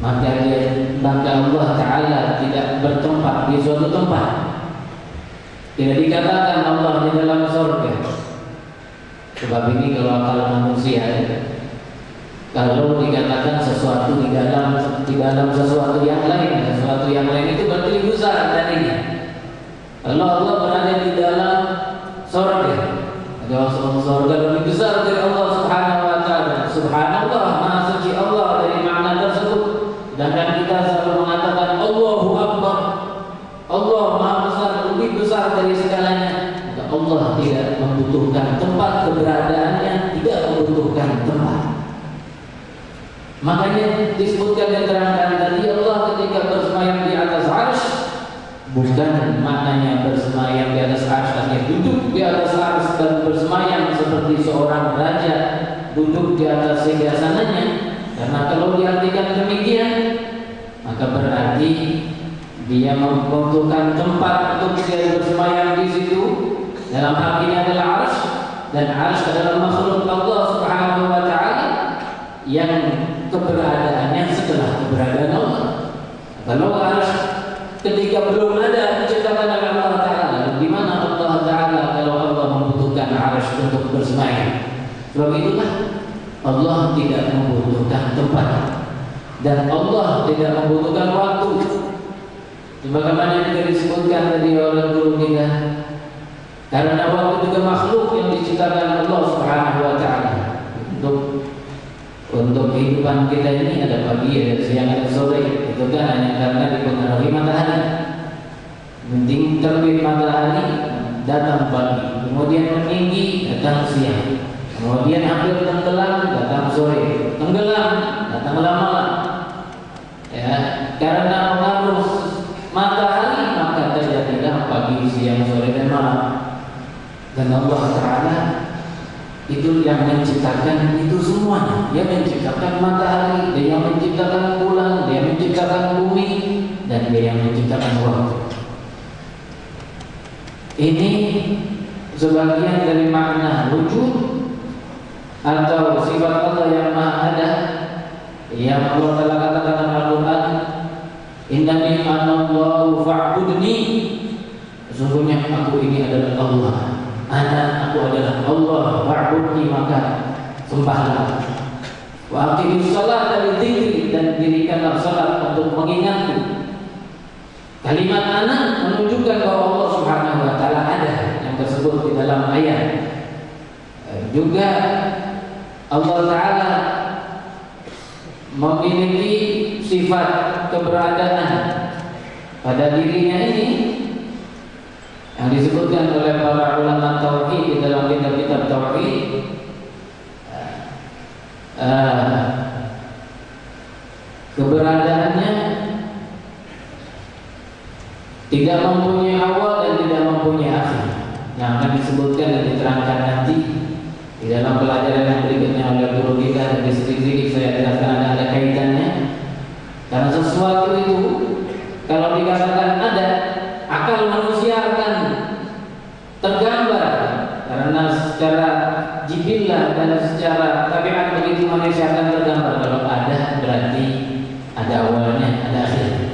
maka Allah Ta'ala tidak bertempat di suatu tempat. Tidak dikatakan Allah di dalam surga. Sebab ini kalau akal manusia, kalau dikatakan sesuatu di dalam sesuatu yang lain itu berarti lebih besar darinya. Kalau Allah berada di dalam surga, surga lebih besar dari Allah Subhanahu wa Ta'ala. Subhanallah, Maha Suci Allah dari makna tersebut. Sedangkan kita selalu mengatakan Allahu Akbar, Allah Maha Besar, lebih besar dari segalanya. Maka Allah tidak membutuhkan tempat, keberadaannya tidak membutuhkan tempat. Makanya disebutkan dan terangkan tadi, Allah ketika bersemayam di atas arsy, bukan maknanya bersemayam di atas arsy artinya duduk di atas arsy dan bersemayam seperti seorang raja duduk di atas singgasananya. Karena kalau diartikan demikian, maka berarti dia membutuhkan tempat untuk dia bersemayam di situ. Dalam hal ini adalah arsy, dan arsy adalah makhluk Allah Subhanahu wa Ta'ala yang keberadaannya setelah keberadaan Allah. Kalau arsy ketika belum ada diciptakan oleh Allah Ta'ala, di mana Allah Ta'ala kalau Allah membutuhkan arsy untuk bersemayam? Sebab itulah Allah tidak membutuhkan tempat dan Allah tidak membutuhkan waktu. Sebagaimana yang disebutkan tadi oleh guru kita, karena waktu juga makhluk yang diciptakan Allah Subhanahu wa Ta'ala. Untuk kehidupan kita ini ada pagi, ada siang, ada sore. Itu kan hanya karena dipengaruhi matahari. Penting terbit matahari, datang pagi, kemudian meninggi, datang siang, kemudian hampir tenggelam, datang sore, tenggelam, datang malam. Ya, karena pengaruh matahari maka terjadilah pagi, siang, sore dan malam. Dan Allah Ta'ala itu yang menciptakan itu semuanya. Dia menciptakan matahari, dia yang menciptakan bulan, dia menciptakan bumi, dan dia yang menciptakan waktu. Ini sebagian dari makna wujud atau sifat Allah yang Maha Ada yang Allah telah katakan dalam Al-Quran, innani anallahu fa'budni, sesungguhnya aku ini adalah Allah, aku adalah Allah, fa'budni maka sembahlah, wa aqimis sholata lidzikri, dan dirikanlah salat untuk mengingatku. Kalimat ana menunjukkan bahwa Allah Subhanahu wa Ta'ala ada, yang tersebut di dalam ayat. Juga Allah Ta'ala memiliki sifat keberadaan pada dirinya ini yang disebutkan oleh para ulama tauhid di dalam kitab-kitab tauhid. Keberadaannya tidak mempunyai awal dan tidak mempunyai akhir, yang akan disebutkan dan diterangkan nanti di dalam pelajaran yang berikutnya oleh guru kita. Dan sedikit-sedikit saya jelaskan ada kaitannya. Karena sesuatu itu kalau dikatakan ada, akal manusia akan tergambar, karena secara jibillah dan secara tabiat begitu manusia akan tergambar. Kalau ada berarti ada awalnya, ada akhirnya.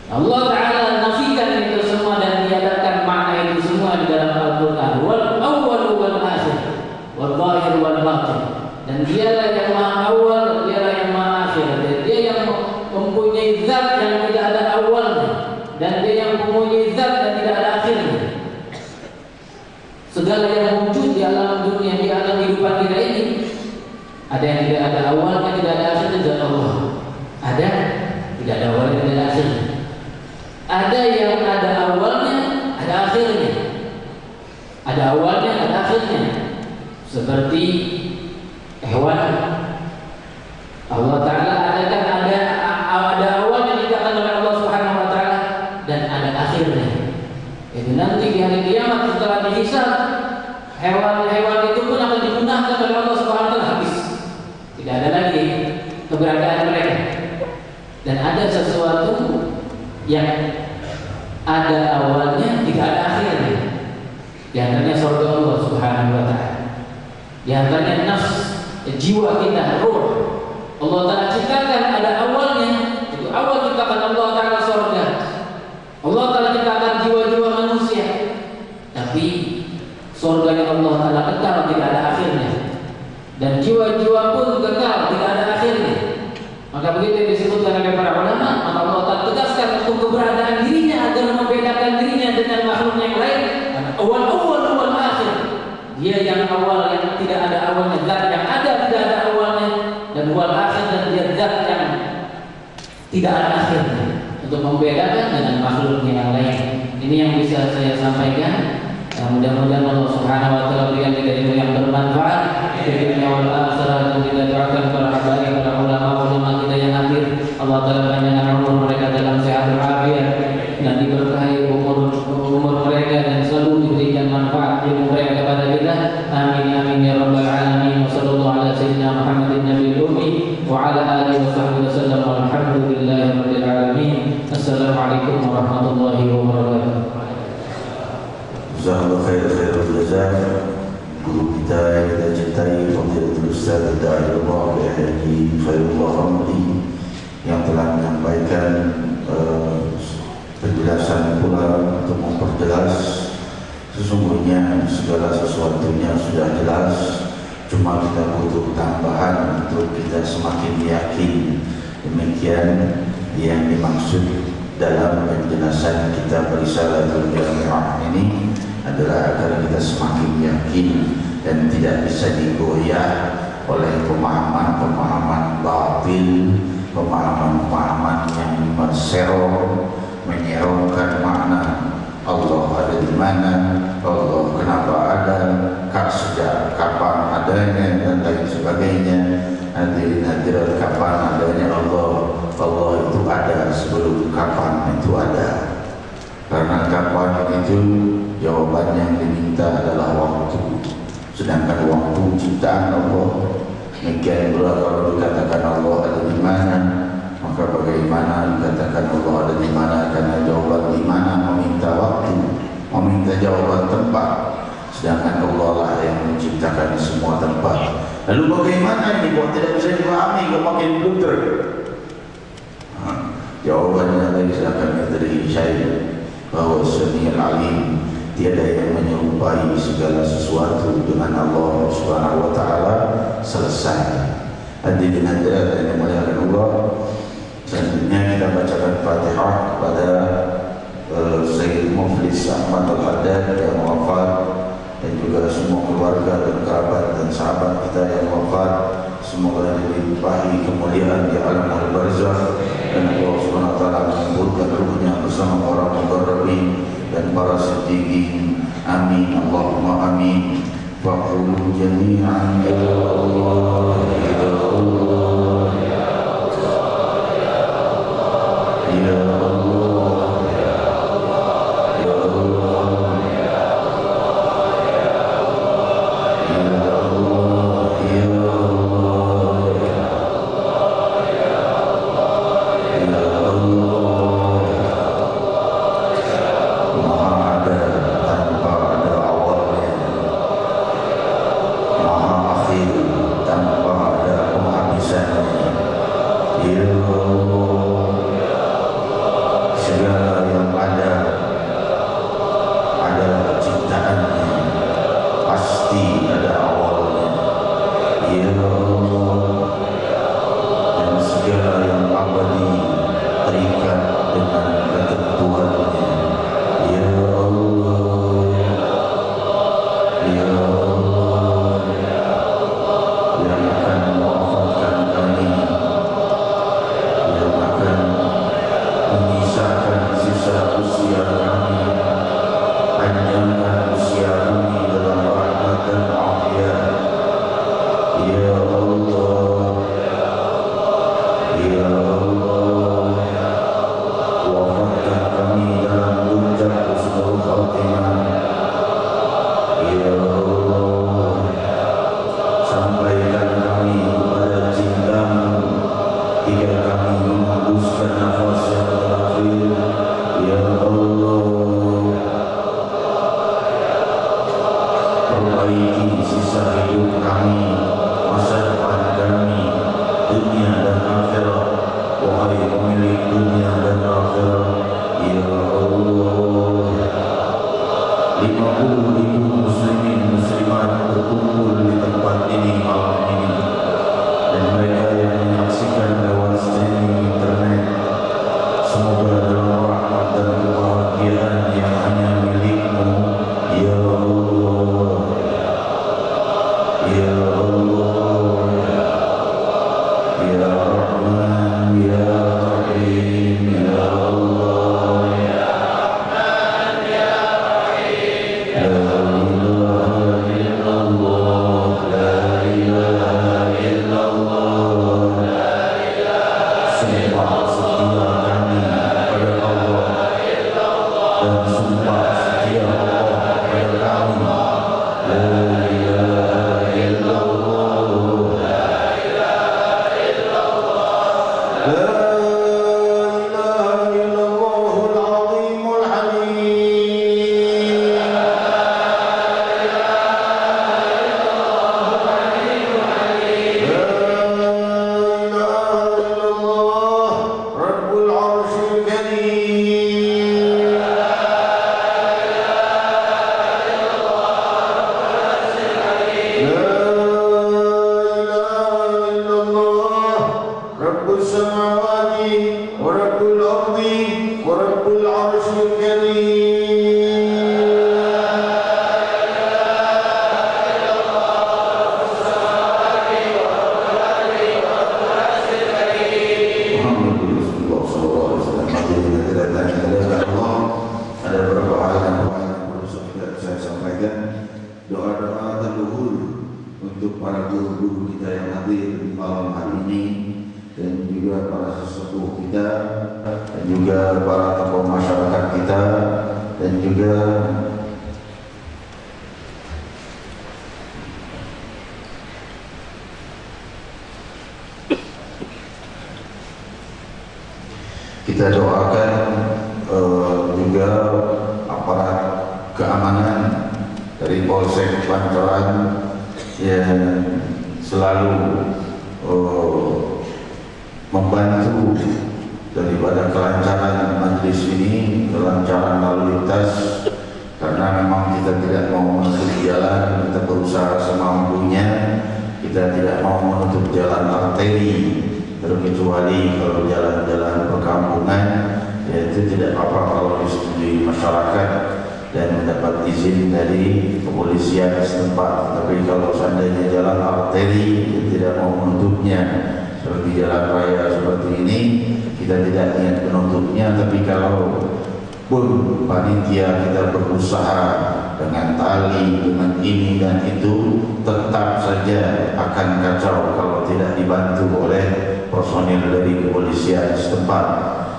Allah Ta'ala nafikan itu semua dan tiadakan makna itu semua di dalam Al-Quran. Wal awwal wal akhir, wal zahir wal batin. Dan dialah yang maha awal, dialah yang maha akhir. Dan dia yang mempunyai zat yang tidak ada awalnya, dan dia yang mempunyai zat yang tidak ada akhirnya. Segala yang wujud di alam dunia, di alam kehidupan kita ini, ada yang tidak ada awalnya, tidak ada akhirnya, zat Allah. Ada, tidak ada awalnya, tidak ada akhirnya. Ada yang ada awalnya, ada akhirnya. Ada awalnya, ada akhirnya. Seperti hewan. Allah Ta'ala ada awalnya dikatakan oleh Allah Subhanahu wa Ta'ala, dan ada akhirnya. Jadi nanti di hari kiamat setelah dihisab, hewan-hewan itu pun akan dipunahkan oleh Allah Subhanahu wa Ta'ala, habis. Tidak ada lagi keberadaan mereka. Dan ada sesuatu yang ada awalnya, tidak ada akhirnya. Di antaranya surga Allah Subhanahu wa Ta'ala. Di antaranya nafs, jiwa kita, ruh. Allah Ta'ala ciptakan ada awalnya, itu awal ciptakan Allah Ta'ala surga. Allah Ta'ala ciptakan jiwa-jiwa manusia, tapi surganya Allah Ta'ala kekal, tidak ada akhirnya. Dan jiwa-jiwa pun kekal, tidak ada akhirnya. Maka begitu yang disebutkan oleh para ulama, maka Allah Ta'ala tegaskan untuk keberadaan dirinya agar membedakan dirinya dengan makhluk yang lain. Awal-awal akhir. Dia yang awal, yang tidak ada awalnya, zat yang ada tidak ada awalnya, dan wal akhir, dan dia zat yang tidak ada akhirnya, untuk membedakan dengan makhluknya yang lain. Ini yang bisa saya sampaikan. Mudah-mudahan Allah Subhanahu wa Ta'ala berikan kita ilmu yang bermanfaat di dunia wal akhirat, dan kita doakan para habaib, para ulama kita yang hadir. Allah Ta'ala panjangkan umur mereka dalam sehat walafiat, dan diberkahi umur mereka, dan selalu diberikan manfaat ilmu mereka kepada kita. Amin amin ya rabbal alamin. Wassallallahu ala sayyidina Muhammadin nabiyil ummi wa ala alihi wa sahbihi wasallam. Walhamdulillahi rabbil alamin. Assalamualaikum warahmatullahi wabarakatuh. Jazakallahu khairul jazaa. Guru kita yang kita cintai, Fadilatul Ustaz Da'ilullah Haji Khairullah Ramli, yang telah menyampaikan penjelasan pula untuk memperjelas sesungguhnya segala sesuatunya sudah jelas, cuma kita butuh tambahan untuk kita semakin yakin. Demikian yang dimaksud dalam penjelasan kitab Risalatul Jami'ah ini adalah agar kita semakin yakin dan tidak bisa digoyah oleh pemahaman-pemahaman batil, pemahaman-pemahaman yang menyerongkan makna Allah ada di mana, Allah kenapa ada, sejak kapan adanya, dan lain sebagainya. Hadirin hadirat, kapan adanya Allah? Allah itu ada sebelum kapan itu ada. Karena kapan itu jawaban yang diminta adalah waktu, sedangkan waktu ciptaan Allah. Demikian pula kalau dikatakan Allah ada di mana, maka bagaimana dikatakan Allah ada di mana? Karena jawaban di mana meminta waktu, meminta jawaban tempat, sedangkan Allah lah yang menciptakan semua tempat. Lalu bagaimana ini kok tidak bisa dipahami, kok makin blunder? Jawabannya lagi sedangkan dari syaitan bahwa Sami'ul Alim, tiada yang menyerupai segala sesuatu dengan Allah Subhanahu wa Ta'ala. Selesai. Hadirin hadirat yang dimuliakan Allah, selanjutnya kita bacakan Fatihah kepada Sayyid Muflis Ahmad Al-Haddad yang wafat, dan juga semua keluarga dan kerabat dan sahabat kita yang wafat. Semoga dilimpahi kemuliaan di alam al-barzakh, dan Allah Subhanahu wa Ta'ala mengumpulkan ruhnya bersama para muqarrabin dan para siddiqin. Amin Allahumma amin. Faqulu jami'an ya Allah ya Allah ya Allah ya Allah ya Allah ya Allah ya Allah ya Allah ya Allah ya tanpa ورب العرش الكريم doa-doa terluhur untuk para guru-guru kita yang hadir di malam hari ini, dan juga para sesepuh kita, dan juga para tokoh masyarakat kita, dan juga kita doakan juga aparat keamanan dari Polsek Pancoran yang selalu membantu daripada kelancaran majelis ini, kelancaran lalu lintas, karena memang kita tidak mau menutup jalan, kita berusaha semampunya, kita tidak mau menutup jalan arteri, terkecuali kalau jalan-jalan perkampungan, yaitu tidak apa-apa kalau di masyarakat dan mendapat izin dari kepolisian setempat. Tapi kalau seandainya jalan arteri tidak mau menutupnya, seperti jalan raya seperti ini, kita tidak niat menutupnya. Tapi kalau pun panitia kita berusaha dengan tali, dengan ini dan itu, tetap saja akan kacau kalau tidak dibantu oleh personil dari kepolisian setempat.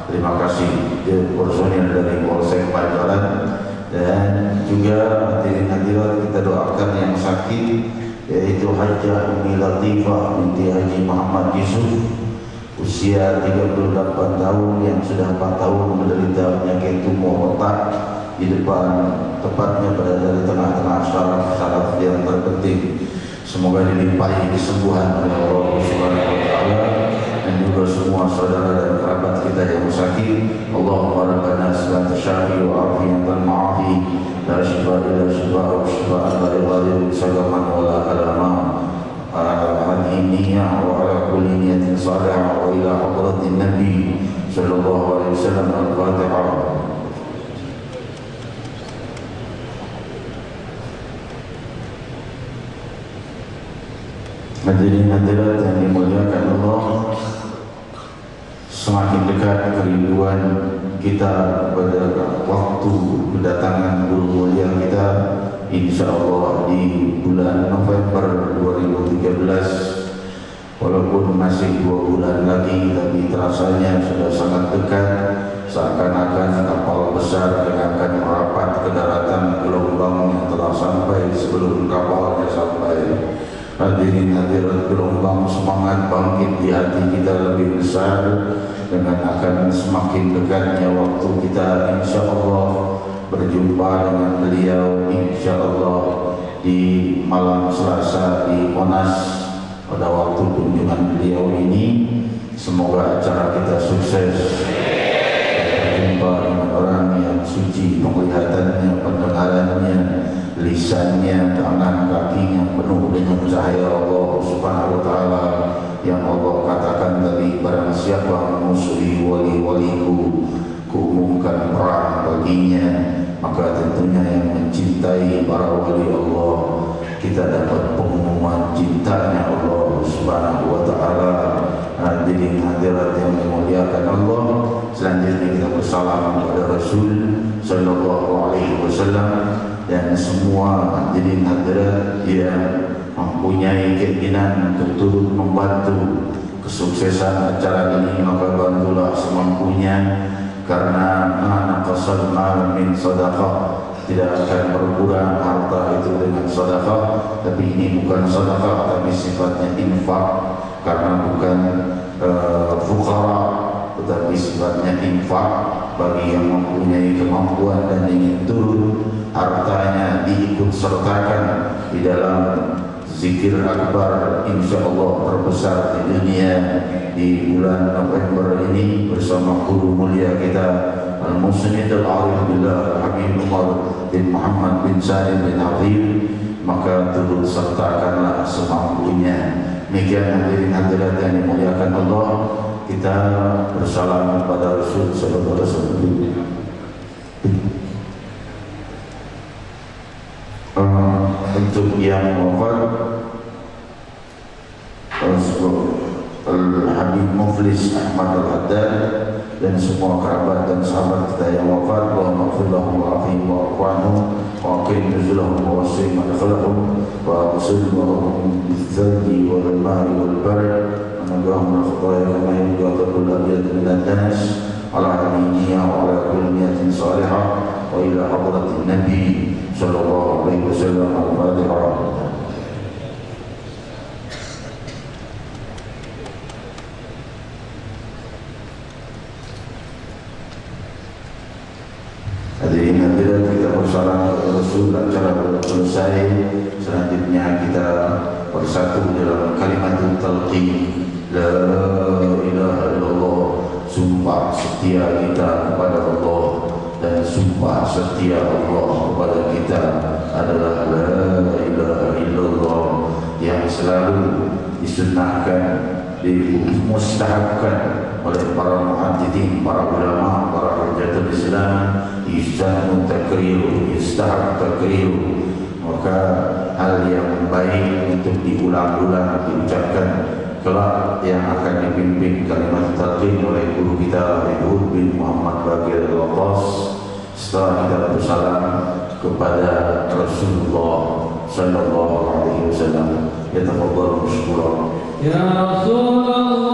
Terima kasih personil dari Polsek Pancoran. Dan juga hadirin-hadirat kita doakan yang sakit, yaitu Hajjah Umi Latifah binti Haji Muhammad Yusuf, usia 38 tahun, yang sudah 4 tahun menderita penyakit tumor otak di depan, tepatnya berada di tengah-tengah syaraf yang terpenting. Semoga dilimpahi kesembuhan oleh Allah Subhanahu wa taala, dan juga semua saudara dan kerabat kita yang sakit. Allahumma rabbana anta syafi wa afiyatan ma'afi, la shifa illa shifa wa shifa la yughadiru saqaman wa la alama. Al-Niyah wa ala kulli niyatin salihah wa ila hadratin Nabi sallallahu alaihi wasallam. Al-Fatihah. Hadirin hadirat yang dimuliakan Allah, semakin dekat kerinduan kita pada waktu kedatangan guru mulia kita, insya Allah di bulan November 2013. Walaupun masih 2 bulan lagi, tapi terasanya sudah sangat dekat, seakan-akan kapal besar yang akan merapat ke daratan gelombang yang telah sampai sebelum kapalnya sampai. Hadirin hadirat, gelombang semangat bangkit di hati kita lebih besar dengan akan semakin dekatnya waktu kita insya Allah berjumpa dengan beliau, insya Allah di malam Selasa di Monas pada waktu kunjungan beliau ini. Semoga acara kita sukses, berjumpa dengan orang yang suci penglihatannya, pendengarannya, lisannya, tangan kakinya penuh dengan cahaya Allah Subhanahu wa taala, yang Allah katakan tadi, barang siapa memusuhi wali-waliku, kuumumkan perang baginya. Maka tentunya yang mencintai para wali Allah, kita dapat pengumuman cintanya Allah Subhanahu wa taala. Hadirin hadirat yang dimuliakan Allah, selanjutnya kita bersalam kepada Rasul sallallahu alaihi wasallam. Dan semua hadirin hadirat yang mempunyai keinginan untuk turut membantu kesuksesan acara ini, maka bantulah semampunya, karena naqasal mal min sadaqah, tidak akan berkurang harta itu dengan sedekah. Tapi ini bukan sedekah, tapi sifatnya infak, karena bukan fuqara, tetapi sifatnya infak bagi yang mempunyai kemampuan dan ingin turut hartanya diikut sertakan di dalam zikir akbar insyaallah terbesar di dunia di bulan November ini, bersama guru mulia kita Al-Musnid Al-Arif Billah Habib Umar bin Muhammad bin Salim bin Azim. Maka turut sertakanlah semampunya. Demikian hadirin hadirat yang dimuliakan Allah, kita bersalam kepada Rasul sallallahu alaihi wasallam. Untuk yang wafat Al-Habib Muflis Ahmad Al-Haddad dan semua kerabat dan sahabat kita yang wafat, Allahumma ighfir lahum wa'afihim wa'fu anhum wa aqim nuzulahum wa wasi' madkhalahum wa absilhum bis-salji wal ma'i wal barad wa nagrahum min al-khataya kama yunqadul abyad min ad-danas ala hadiyya wa ala kulli niyatin salihah wa ila hadratin nabi sallallahu alaihi wasallam. Al-Fatihah. Hadirin hadirat, kita bersalam kepada Rasul, acara belum selesai. Selanjutnya kita bersatu dalam kalimat talqin la ilaha illallah, sumpah setia kita kepada Allah dan sumpah setia Allah kepada kita adalah la ilaha illallah yang selalu disunahkan, dimustahabkan oleh para muhaddithin, para ulama, para hujatul Islam. Istahab takriru, maka hal yang baik untuk diulang-ulang diucapkan kelak yang akan dipimpin kalimat talqin oleh guru kita Ibu bin Muhammad Baqir Al-Waqqas setelah kita bersalam kepada Rasulullah sallallahu alaihi wasallam. Ya tafadhal mashkura. Ya Rasulullah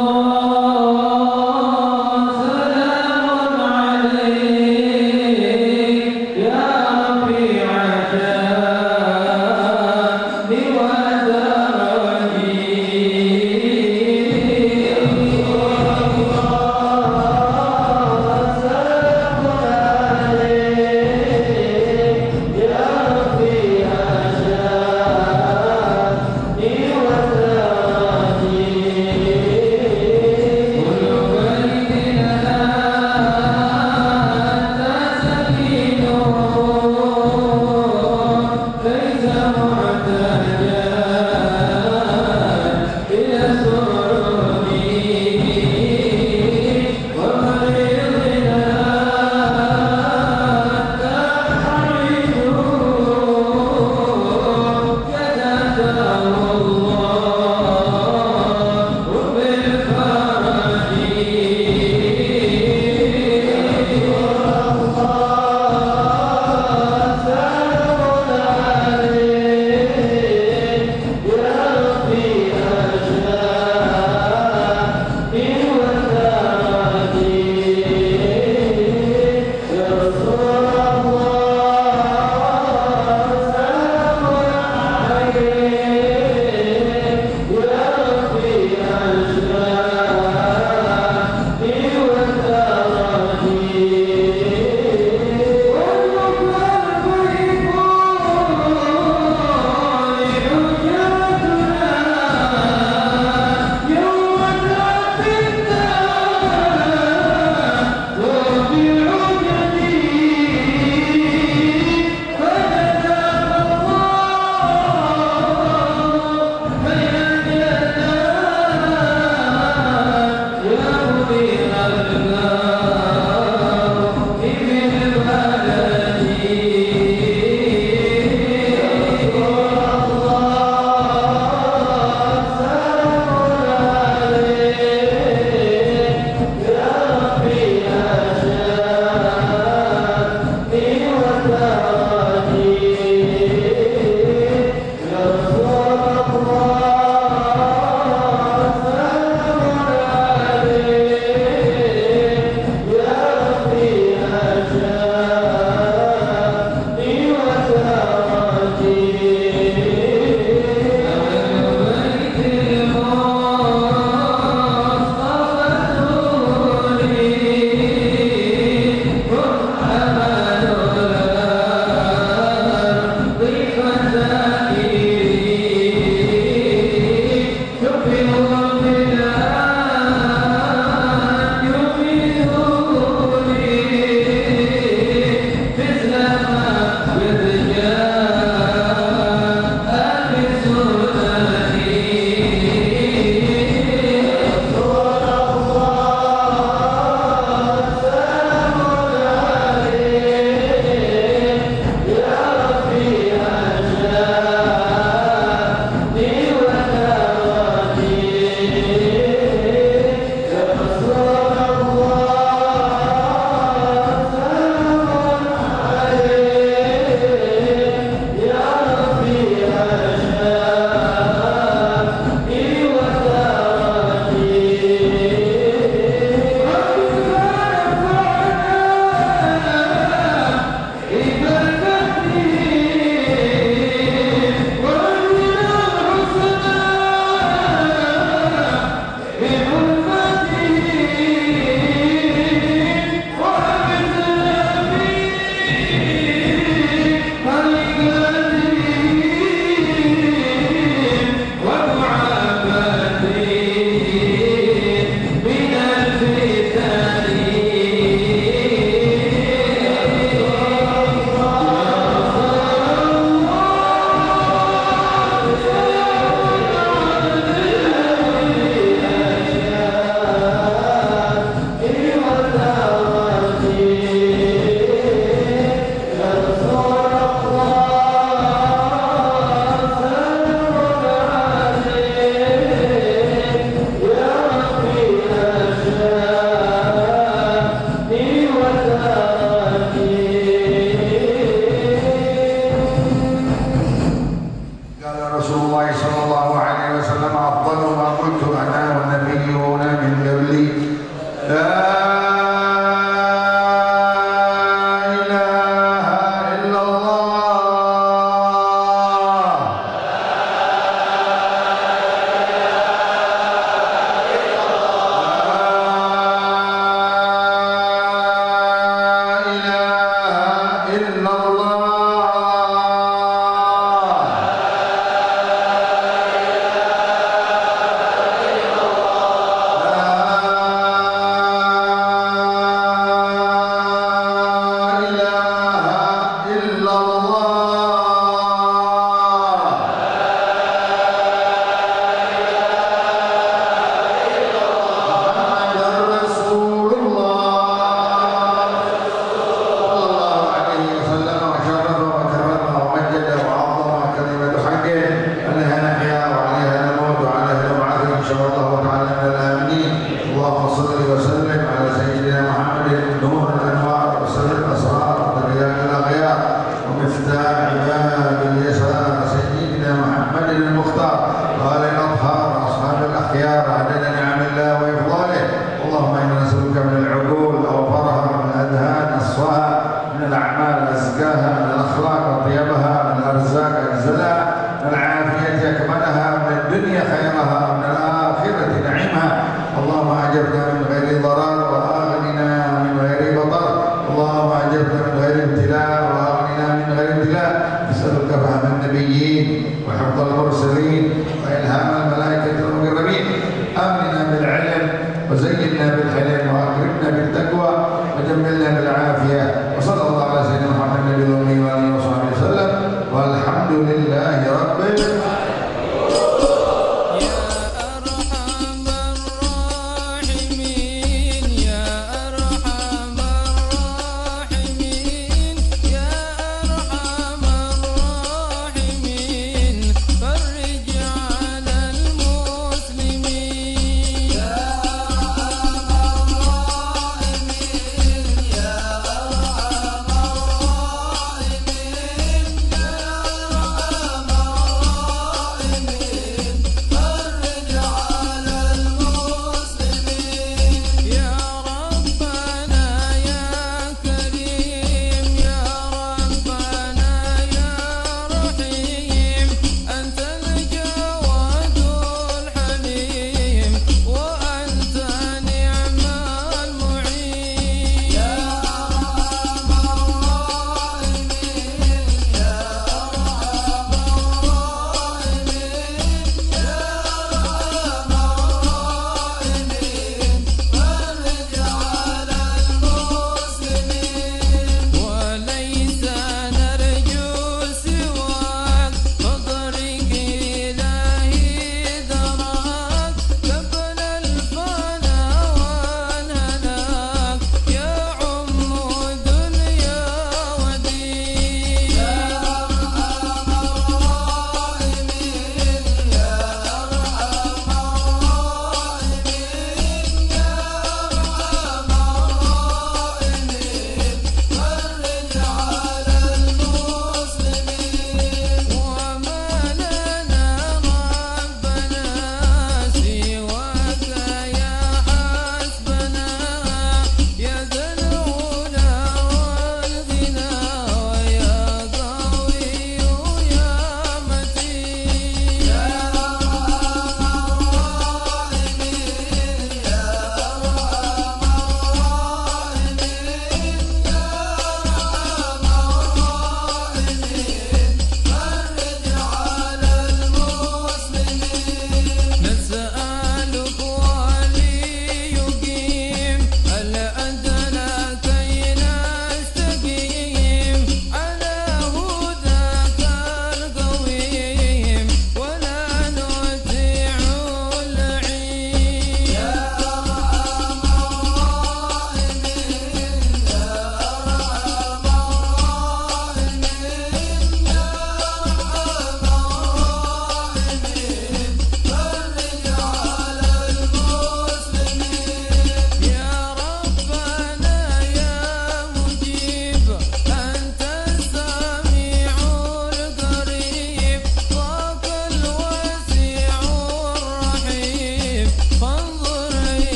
الزلال من العافية أكملها من الدنيا خيرها ومن الآخرة نعيمها اللهم أجرنا من